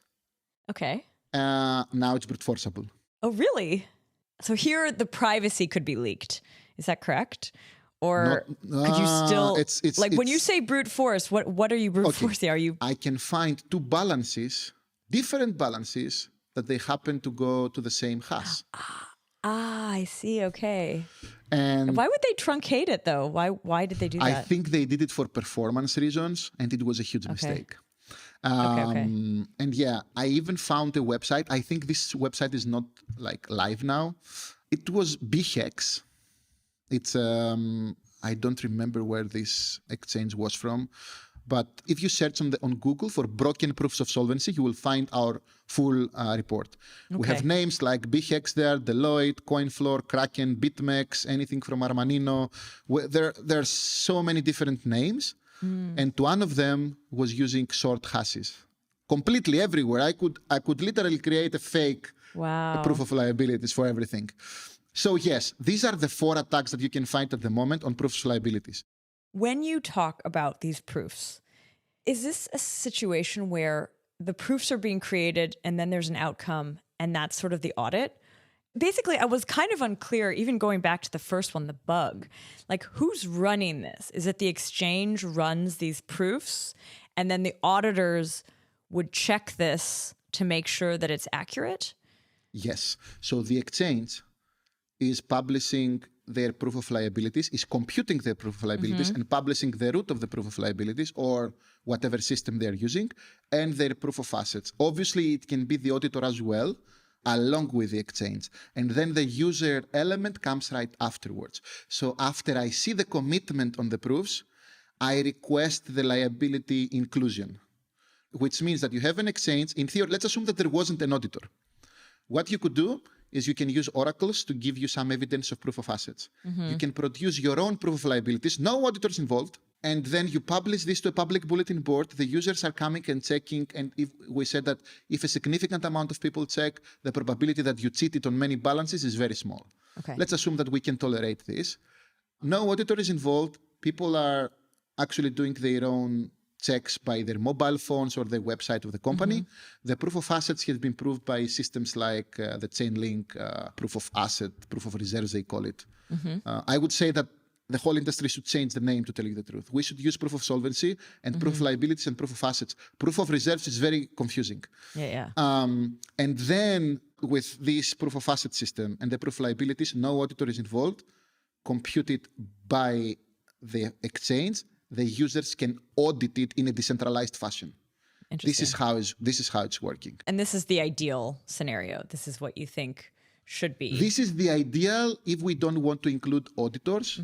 Okay. Now it's brute forceable. Oh, really? So here the privacy could be leaked. Is that correct? Or could you still, when you say brute force, what are you brute forcing? I can find 2 balances, different balances, that they happen to go to the same hash. I see. Okay. And why would they truncate it though? Why did they do that? I think they did it for performance reasons, and it was a huge mistake. And I even found a website. I think this website is not live now. It was BHEX. It's, I don't remember where this exchange was from, but if you search on Google for broken proofs of solvency, you will find our full report. Okay. We have names like BHEX there, Deloitte, CoinFloor, Kraken, BitMEX, anything from Armanino. There's so many different names, and one of them was using short hashes. Completely everywhere. I could literally create a fake proof of liabilities for everything. So yes, these are the 4 attacks that you can find at the moment on proofs of liabilities. When you talk about these proofs, is this a situation where the proofs are being created and then there's an outcome and that's sort of the audit? Basically, I was kind of unclear, even going back to the first one, the bug. Like, who's running this? Is it the exchange runs these proofs and then the auditors would check this to make sure that it's accurate? Yes. So the exchange is publishing their proof of liabilities, is computing their proof of liabilities and publishing the root of the proof of liabilities or whatever system they're using and their proof of assets. Obviously, it can be the auditor as well, along with the exchange. And then the user element comes right afterwards. So after I see the commitment on the proofs, I request the liability inclusion, which means that you have an exchange. In theory, let's assume that there wasn't an auditor. What you could do is you can use oracles to give you some evidence of proof of assets. You can produce your own proof of liabilities, no auditors involved, and then you publish this to a public bulletin board. The users are coming and checking, and if we said that if a significant amount of people check, the probability that you cheated on many balances is very small. Okay. Let's assume that we can tolerate this. No auditor is involved. People are actually doing their own checks by their mobile phones or the website of the company. The proof of assets has been proved by systems like the Chainlink proof of asset, proof of reserves, they call it. I would say that the whole industry should change the name, to tell you the truth. We should use proof of solvency and proof of liabilities and proof of assets. Proof of reserves is very confusing. Yeah. And then with this proof of asset system and the proof of liabilities, no auditor is involved, computed by the exchange. The users can audit it in a decentralized fashion. This is how it's working. And this is the ideal scenario. This is what you think should be. This is the ideal if we don't want to include auditors.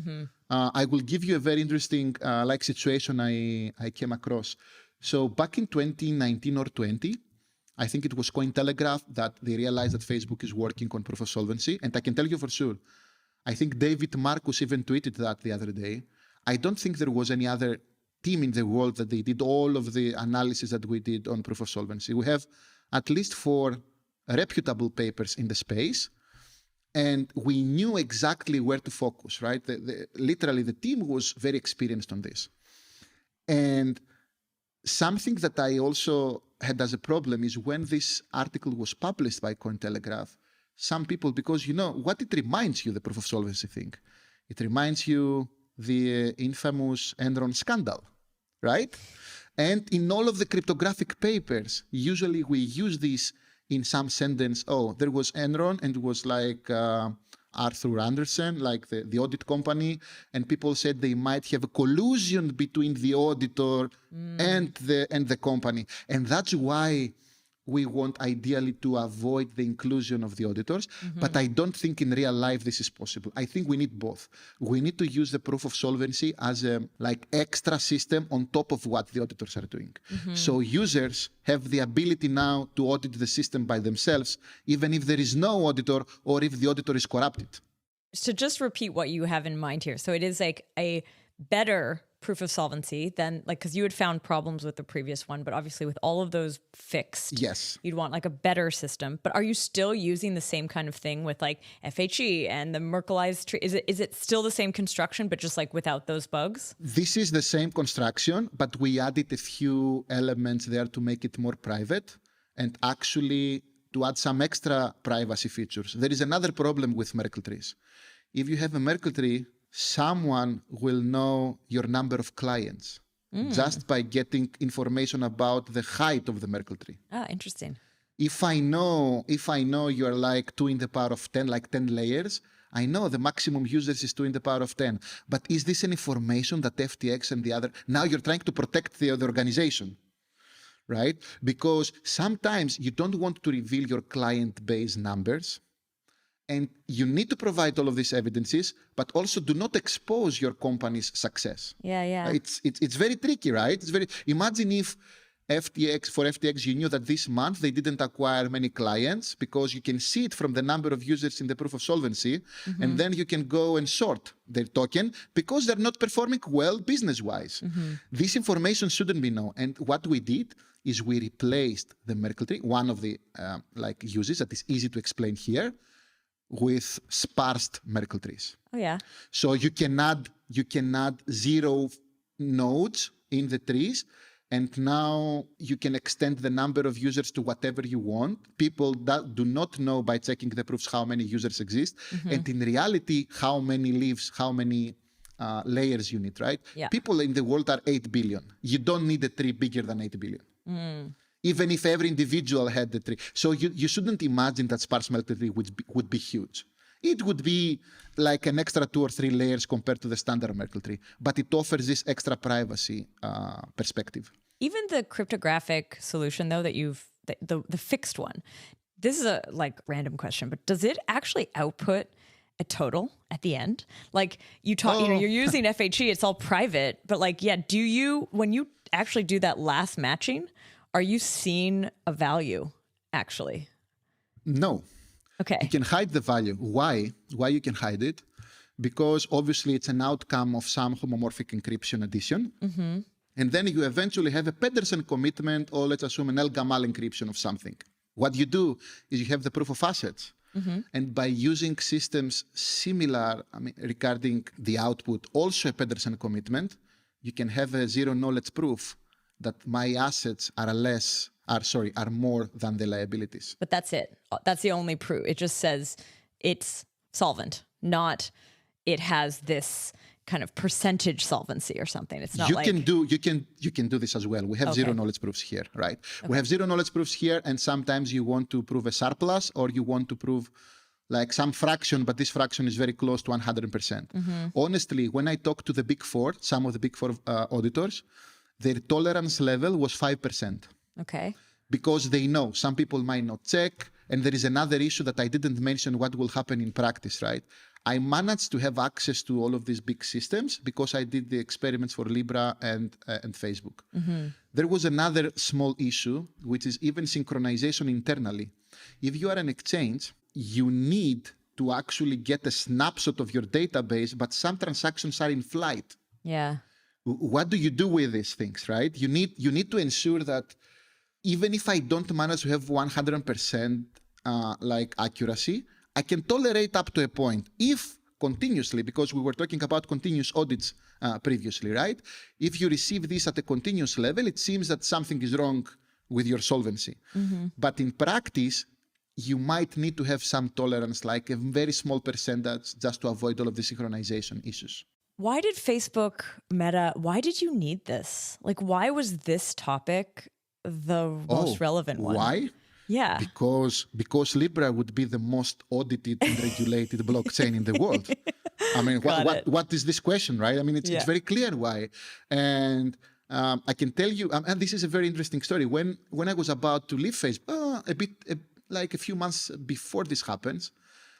I will give you a very interesting situation I came across. So back in 2019 or 20, I think it was Cointelegraph that they realized that Facebook is working on proof of solvency. And I can tell you for sure, I think David Marcus even tweeted that the other day. I don't think there was any other team in the world that they did all of the analysis that we did on proof of solvency. We have at least 4 reputable papers in the space, and we knew exactly where to focus, right? Literally, the team was very experienced on this. And something that I also had as a problem is when this article was published by Cointelegraph, some people, because you know what it reminds you, the proof of solvency thing, it reminds you the infamous Enron scandal, right? And in all of the cryptographic papers, usually we use this in some sentence. Oh, there was Enron and it was like Arthur Andersen, like the audit company, and people said they might have a collusion between the auditor and the company. And that's why we want ideally to avoid the inclusion of the auditors, but I don't think in real life this is possible. I think we need both. We need to use the proof of solvency as a like extra system on top of what the auditors are doing. So users have the ability now to audit the system by themselves, even if there is no auditor or if the auditor is corrupted. So just repeat what you have in mind here. So it is like a better proof of solvency than like, because you had found problems with the previous one, but obviously with all of those fixed, yes, you'd want like a better system. But are you still using the same kind of thing with like FHE and the Merkelized tree? Is it still the same construction, but just like without those bugs? This is the same construction, but we added a few elements there to make it more private and actually to add some extra privacy features. There is another problem with Merkle trees. If you have a Merkle tree, someone will know your number of clients just by getting information about the height of the Merkle tree. Ah, interesting. If I know you're like 2 in the power of 10, like 10 layers, I know the maximum users is 2 in the power of 10. But is this an information that FTX and the other... Now you're trying to protect the organization, right? Because sometimes you don't want to reveal your client base numbers. And you need to provide all of these evidences, but also do not expose your company's success. Yeah. It's very tricky, right? Imagine if for FTX, you knew that this month they didn't acquire many clients because you can see it from the number of users in the proof of solvency, and then you can go and sort their token because they're not performing well business-wise. This information shouldn't be known. And what we did is we replaced the Merkle tree, one of the uses that is easy to explain here, with sparse Merkle trees. Oh, yeah. So you can add 0 nodes in the trees, and now you can extend the number of users to whatever you want. People that do not know by checking the proofs how many users exist, and in reality, how many leaves, how many layers you need, right? Yeah. People in the world are 8 billion. You don't need a tree bigger than 8 billion. Even if every individual had the tree. So you shouldn't imagine that sparse Merkle tree would be huge. It would be like an extra 2 or 3 layers compared to the standard Merkle tree, but it offers this extra privacy perspective. Even the cryptographic solution, though, that the fixed one, this is a random question, but does it actually output a total at the end? Like you're using FHE, it's all private, but do you, when you actually do that last matching, are you seeing a value actually? No. Okay. You can hide the value. Why? Why you can hide it? Because obviously it's an outcome of some homomorphic encryption addition. And then you eventually have a Pedersen commitment, or let's assume an El-Gamal encryption of something. What you do is you have the proof of assets. And by using systems similar, regarding the output, also a Pedersen commitment, you can have a zero knowledge proof that my assets are more than the liabilities. But that's it. That's the only proof. It just says it's solvent, not it has this kind of percentage solvency or something. It's not you can do this as well. We have zero knowledge proofs here, right? We have zero knowledge proofs here, and sometimes you want to prove a surplus, or you want to prove like some fraction, but this fraction is very close to 100%. Honestly, when I talk to the Big Four, some of the Big Four auditors, their tolerance level was 5%. Okay. Because they know some people might not check. And there is another issue that I didn't mention, what will happen in practice, right? I managed to have access to all of these big systems because I did the experiments for Libra and Facebook. There was another small issue, which is even synchronization internally. If you are an exchange, you need to actually get a snapshot of your database, but some transactions are in flight. Yeah. What do you do with these things, right? You need to ensure that even if I don't manage to have 100% accuracy, I can tolerate up to a point. If continuously, because we were talking about continuous audits previously, right? If you receive this at a continuous level, it seems that something is wrong with your solvency. But in practice, you might need to have some tolerance, like a very small percentage, just to avoid all of the synchronization issues. Why did Facebook, Meta, why did you need this? Why was this topic the most relevant one? Why? Yeah. Because Libra would be the most audited and regulated blockchain in the world. What is this question, right? It's very clear why. And I can tell you, and this is a very interesting story. When I was about to leave Facebook, a few months before this happens,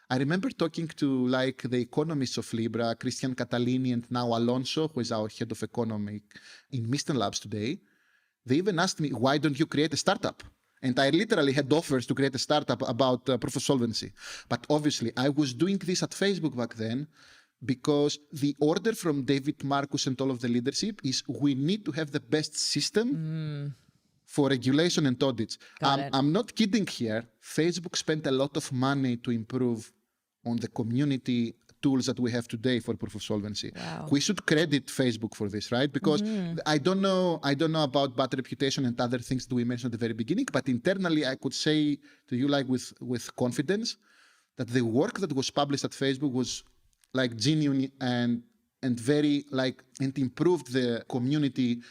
I remember talking to the economists of Libra, Christian Catalini and now Alonso, who is our head of economy in Misten Labs today. They even asked me, why don't you create a startup? And I literally had offers to create a startup about proof of solvency. But obviously, I was doing this at Facebook back then because the order from David Marcus and all of the leadership is we need to have the best system for regulation and audits. I'm not kidding here. Facebook spent a lot of money to improve on the community tools that we have today for proof of solvency. Wow. We should credit Facebook for this, right? Because I don't know about bad reputation and other things that we mentioned at the very beginning, but internally I could say to you with confidence that the work that was published at Facebook was genuine and very and improved the community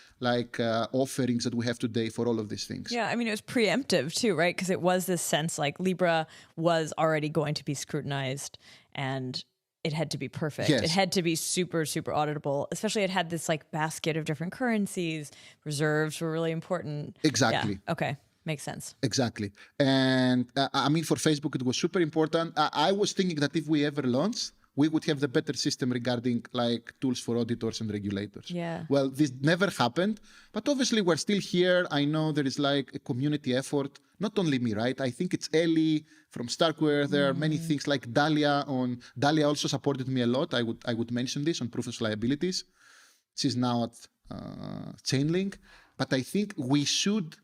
offerings that we have today for all of these things. Yeah, it was preemptive too, right? Because it was this sense Libra was already going to be scrutinized and it had to be perfect. Yes. It had to be super, super auditable. Especially it had this basket of different currencies. Reserves were really important. Exactly. Yeah. Okay. Makes sense. Exactly. And for Facebook, it was super important. I was thinking that if we ever launch, we would have the better system regarding tools for auditors and regulators. Yeah. Well, this never happened, but obviously we're still here. I know there is a community effort. Not only me, right? I think it's Ellie from Starkware. There are many things like Dalia. Dalia also supported me a lot. I would mention this on proof of liabilities. She's now at Chainlink. But I think we should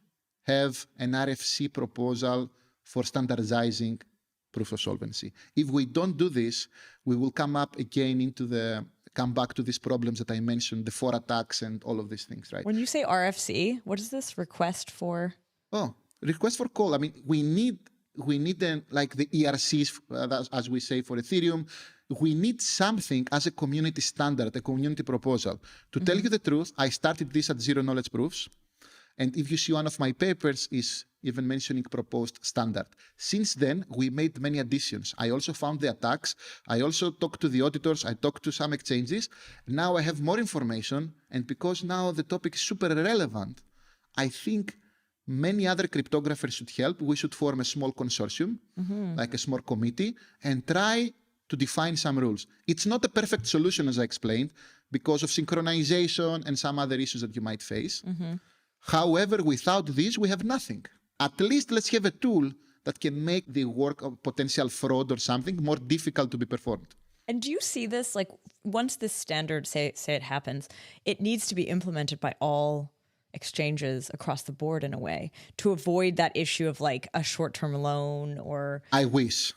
have an RFC proposal for standardizing proof of solvency. If we don't do this, we will come back to these problems that I mentioned, the 4 attacks and all of these things, right? When you say RFC, what is this request for? Oh, request for call. I mean, we need like the ERCs, as we say for Ethereum. We need something as a community standard, a community proposal. To tell you the truth, I started this at zero knowledge proofs. And if you see one of my papers is even mentioning proposed standard. Since then, we made many additions. I also found the attacks. I also talked to the auditors. I talked to some exchanges. Now I have more information. And because now the topic is super relevant, I think many other cryptographers should help. We should form a small consortium, like a small committee, and try to define some rules. It's not a perfect solution, as I explained, because of synchronization and some other issues that you might face. However, without this, we have nothing. At least let's have a tool that can make the work of potential fraud or something more difficult to be performed. And do you see this, like, once this standard, say it happens, it needs to be implemented by all exchanges across the board in a way to avoid that issue of like a short-term loan or... I wish.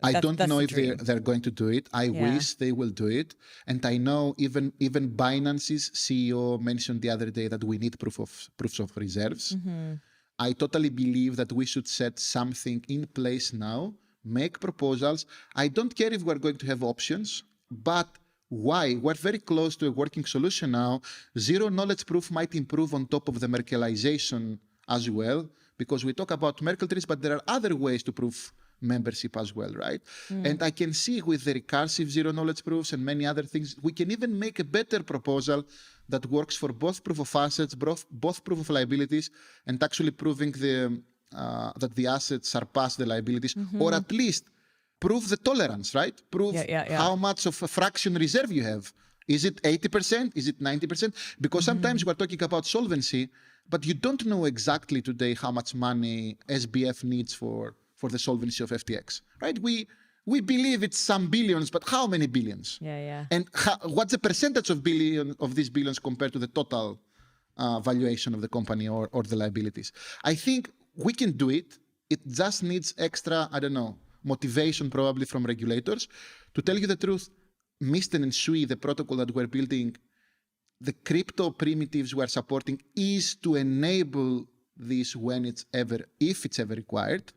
I don't know if they're going to do it. I wish they will do it. And I know even Binance's CEO mentioned the other day that we need proofs of reserves. I totally believe that we should set something in place now, make proposals. I don't care if we're going to have options, but why? We're very close to a working solution now. Zero knowledge proof might improve on top of the Merkelization as well, because we talk about Merkle trees, but there are other ways to prove membership as well, right? And I can see with the recursive zero knowledge proofs and many other things, we can even make a better proposal that works for both proof of assets, both proof of liabilities, and actually proving that the assets surpass the liabilities, or at least prove the tolerance, right? Prove how much of a fraction reserve you have. Is it 80%? Is it 90%? Because sometimes we're talking about solvency, but you don't know exactly today how much money SBF needs for the solvency of FTX, right? We believe it's some billions, but how many billions? And what's the percentage of these billions compared to the total valuation of the company or the liabilities? I think we can do it. It just needs extra, motivation probably from regulators. To tell you the truth, Mysten and Sui, the protocol that we're building, the crypto primitives we're supporting is to enable this if it's ever required.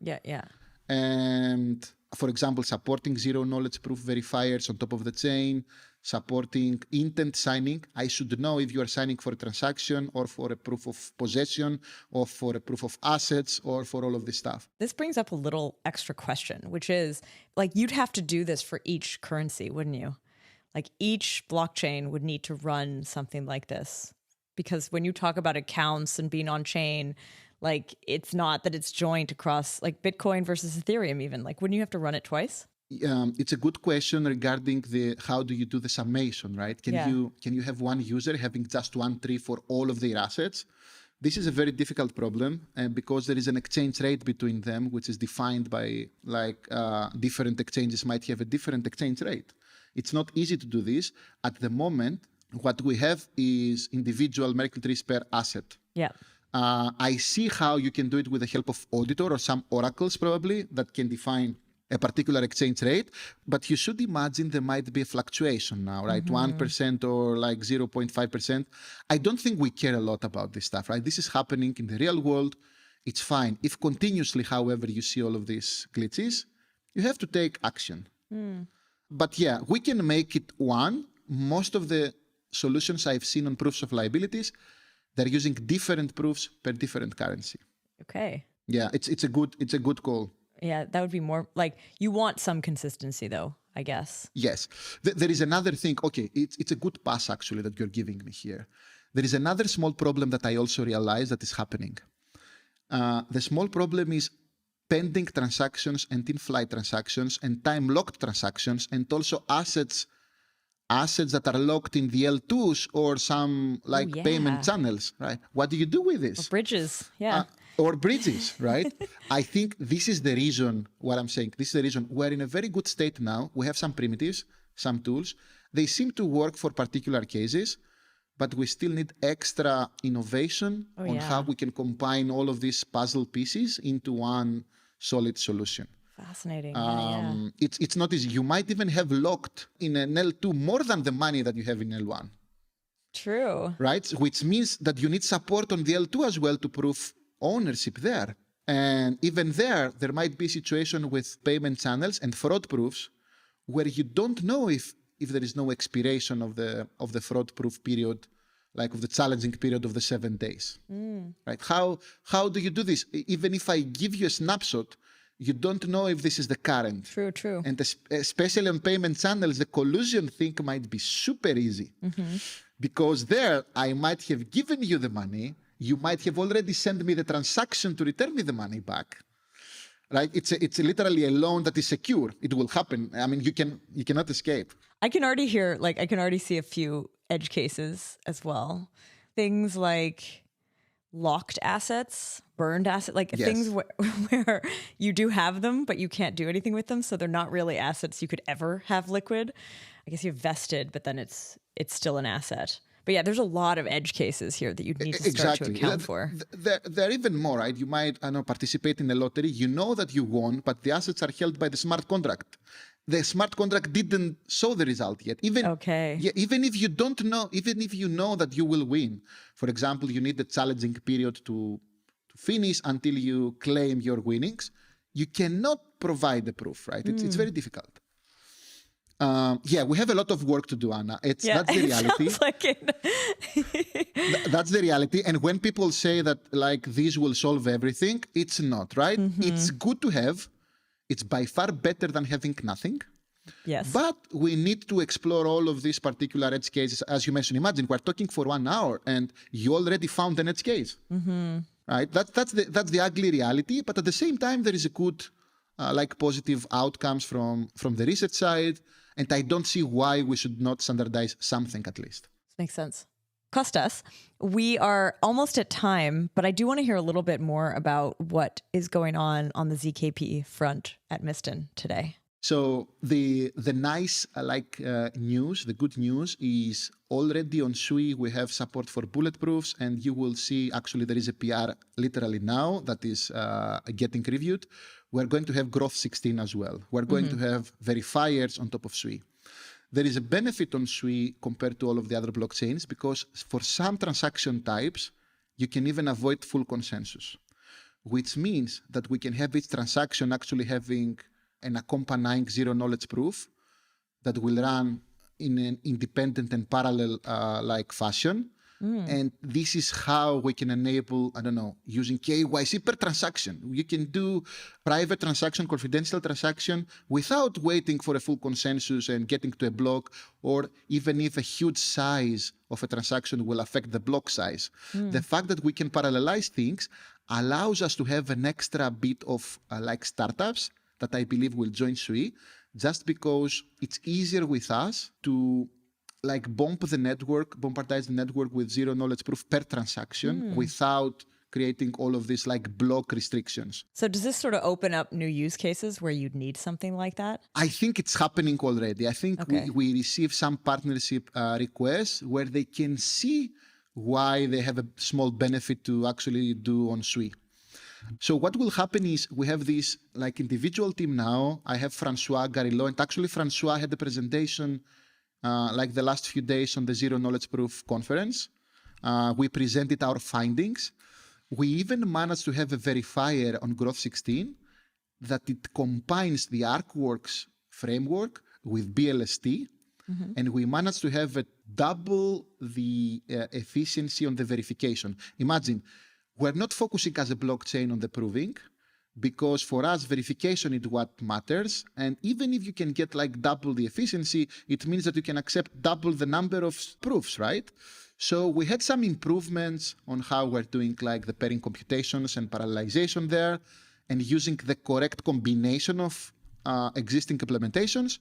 And for example, supporting zero knowledge proof verifiers on top of the chain, supporting intent signing. I should know if you are signing for a transaction or for a proof of possession or for a proof of assets or for all of this stuff. This brings up a little extra question, which is like you'd have to do this for each currency, wouldn't you? Like each blockchain would need to run something like this. Because when you talk about accounts and being on chain, like it's not that it's joint across like Bitcoin versus Ethereum even. Like wouldn't you have to run it twice? It's a good question regarding how do you do the summation, right? Can you have one user having just one tree for all of their assets? This is a very difficult problem because there is an exchange rate between them, which is defined by different exchanges might have a different exchange rate. It's not easy to do this. At the moment, what we have is individual Merkle trees per asset. I see how you can do it with the help of auditor or some oracles probably that can define a particular exchange rate, but you should imagine there might be a fluctuation now, right? 1% or like 0.5%. I don't think we care a lot about this stuff, right? This is happening in the real world. It's fine. If continuously, however, you see all of these glitches, you have to take action. But yeah, we can make it one. Most of the solutions I've seen on proofs of liabilities, they're using different proofs per different currency. Okay. Yeah, it's a good call. Yeah, that would be more like you want some consistency though, I guess. Yes. There is another thing. Okay, it's a good pass actually that you're giving me here. There is another small problem that I also realize that is happening. The small problem is pending transactions and in-flight transactions and time-locked transactions and also assets that are locked in the L2s or some payment channels, right? What do you do with this? Or bridges, or bridges, right? I think this is the reason, what I'm saying, this is the reason we're in a very good state now. We have some primitives, some tools. They seem to work for particular cases, but we still need extra innovation on how we can combine all of these puzzle pieces into one solid solution. Fascinating. Yeah. It's not easy. You might even have locked in an L2 more than the money that you have in L1. True. Right? Which means that you need support on the L2 as well to prove ownership there. And even there might be a situation with payment channels and fraud proofs where you don't know if there is no expiration of the fraud proof period, like of the challenging period of the 7 days. Right? How do you do this? Even if I give you a snapshot, you don't know if this is the current. True. And especially on payment channels, the collusion thing might be super easy. Because there, I might have given you the money. You might have already sent me the transaction to return me the money back. Right? It's literally a loan that is secure. It will happen. I mean, you cannot escape. I can already see a few edge cases as well. Things like locked assets, burned assets, like Yes. things where you do have them, but you can't do anything with them. So they're not really assets you could ever have liquid. I guess you've vested, but then it's still an asset. But yeah, there's a lot of edge cases here that you'd need to start to account for. There are even more, right? You might, participate in a lottery. You know that you won, but the assets are held by the smart contract. The smart contract didn't show the result yet. Even if you don't know, even if you know that you will win, for example, you need the challenging period to finish until you claim your winnings, you cannot provide the proof, right? It's very difficult. We have a lot of work to do, Anna. That's the reality. Sounds like it. That's the reality. And when people say that like this will solve everything, it's not, right? It's good to have. It's by far better than having nothing. Yes. But we need to explore all of these particular edge cases. As you mentioned, imagine we're talking for 1 hour and you already found an edge case. Right? That's the ugly reality. But at the same time, there is a good positive outcomes from the research side. And I don't see why we should not standardize something at least. Makes sense. Kostas, we are almost at time, but I do want to hear a little bit more about what is going on the ZKP front at Miston today. So the nice news, the good news is already on SUI we have support for bulletproofs, and you will see actually there is a PR literally now that is getting reviewed. We're going to have Growth 16 as well. We're going to have verifiers on top of SUI. There is a benefit on SUI compared to all of the other blockchains because for some transaction types, you can even avoid full consensus, which means that we can have each transaction actually having an accompanying zero-knowledge proof that will run in an independent and parallel fashion. And this is how we can enable, using KYC per transaction. You can do private transaction, confidential transaction without waiting for a full consensus and getting to a block, or even if a huge size of a transaction will affect the block size. The fact that we can parallelize things allows us to have an extra bit of startups that I believe will join SUI, just because it's easier with us to bombardize the network with zero knowledge proof per transaction without creating all of these block restrictions. So does this sort of open up new use cases where you'd need something like that? I think it's happening already. I think we receive some partnership requests where they can see why they have a small benefit to actually do on SUI. So what will happen is we have this individual team now. I have Francois Garillo, and actually Francois had a presentation the last few days on the Zero Knowledge Proof conference. We presented our findings. We even managed to have a verifier on Growth 16 that it combines the ArcWorks framework with BLST, and we managed to have double the efficiency on the verification. Imagine, we're not focusing as a blockchain on the proving, because for us, verification is what matters. And even if you can get double the efficiency, it means that you can accept double the number of proofs, right? So we had some improvements on how we're doing the pairing computations and parallelization there, and using the correct combination of existing implementations.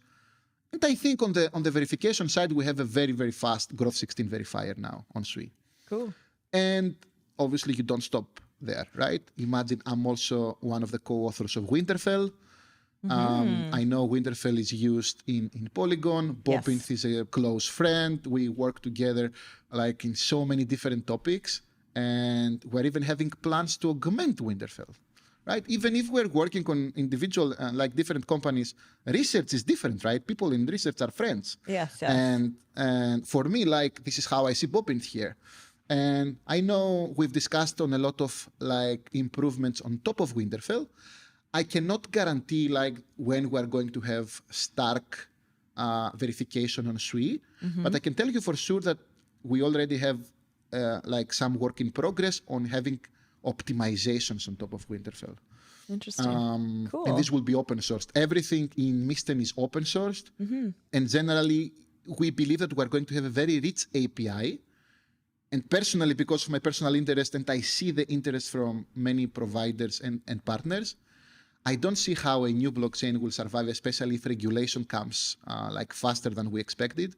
And I think on the verification side, we have a very, very fast Growth 16 verifier now on SUI. Cool. And obviously you don't stop there, right? Imagine I'm also one of the co-authors of Winterfell. I know Winterfell is used in Polygon. Bobinth is a close friend. We work together in so many different topics, and we're even having plans to augment Winterfell, right? Even if we're working on individual, like different companies, research is different, right? People in research are friends. Yes. And for me, like, this is how I see Bobbin here. And I know we've discussed on a lot of like improvements on top of Winterfell. I cannot guarantee like when we're going to have Stark verification on Sui, but I can tell you for sure that we already have like some work in progress on having optimizations on top of Winterfell. Interesting. Cool. And this will be open sourced. Everything in Misten is open sourced. And generally, we believe that we're going to have a very rich API. And personally, because of my personal interest, and I see the interest from many providers and partners, I don't see how a new blockchain will survive, especially if regulation comes like faster than we expected,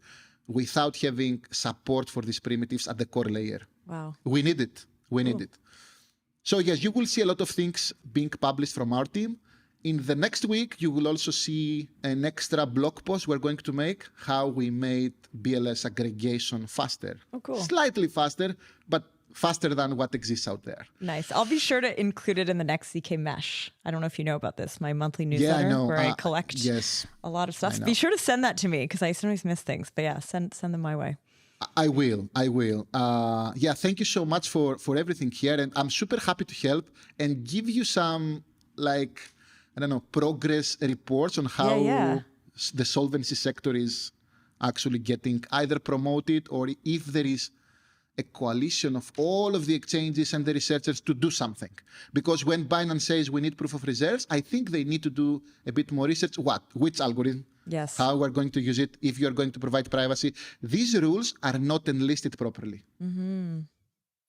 without having support for these primitives at the core layer. Wow. We need it. We need it. So yes, you will see a lot of things being published from our team. In the next week, you will also see an extra blog post we're going to make, how we made BLS aggregation faster. Oh, cool. Slightly faster, but faster than what exists out there. Nice. I'll be sure to include it in the next ZK Mesh. I don't know if you know about this, my monthly newsletter Yeah, I know. where I collect a lot of stuff. Be sure to send that to me because I sometimes miss things. But yeah, send them my way. I will. Yeah, thank you so much for everything here. And I'm super happy to help and give you some, like, I don't know, progress reports on how the solvency sector is actually getting either promoted or if there is a coalition of all of the exchanges and the researchers to do something. Because when Binance says we need proof of reserves, I think they need to do a bit more research. What? Which algorithm? Yes. How we're going to use it, if you're going to provide privacy. These rules are not enlisted properly.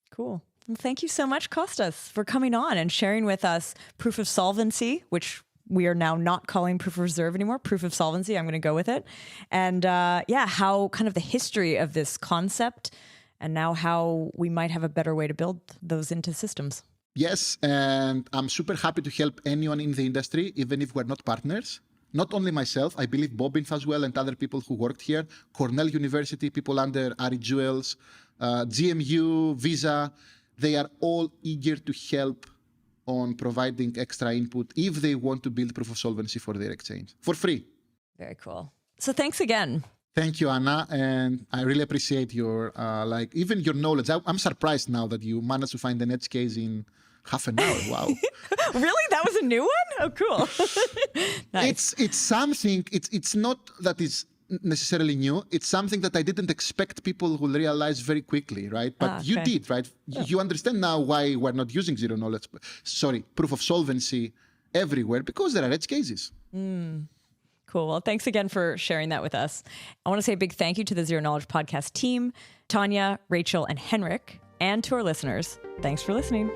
Cool. Well, thank you so much, Kostas, for coming on and sharing with us proof of solvency, which we are now not calling proof of reserve anymore, proof of solvency. I'm going to go with it. And how kind of the history of this concept and now how we might have a better way to build those into systems. Yes, and I'm super happy to help anyone in the industry, even if we're not partners. Not only myself, I believe Bobbin as well and other people who worked here, Cornell University, people under Ari Jewels, GMU, Visa, they are all eager to help on providing extra input if they want to build proof of solvency for their exchange for free. Very cool. So thanks again. Thank you, Anna, and I really appreciate your even your knowledge. I'm surprised now that you managed to find an edge case in half an hour. Wow. Really? That was a new one? Oh, cool. Nice. It's something, it's not that it's necessarily new. It's something that I didn't expect people will realize very quickly, right? But you did, right? Yeah. You understand now why we're not using proof of solvency everywhere, because there are edge cases. Cool. Well, thanks again for sharing that with us. I want to say a big thank you to the Zero Knowledge Podcast team, Tanya, Rachel, and Henrik, and to our listeners. Thanks for listening.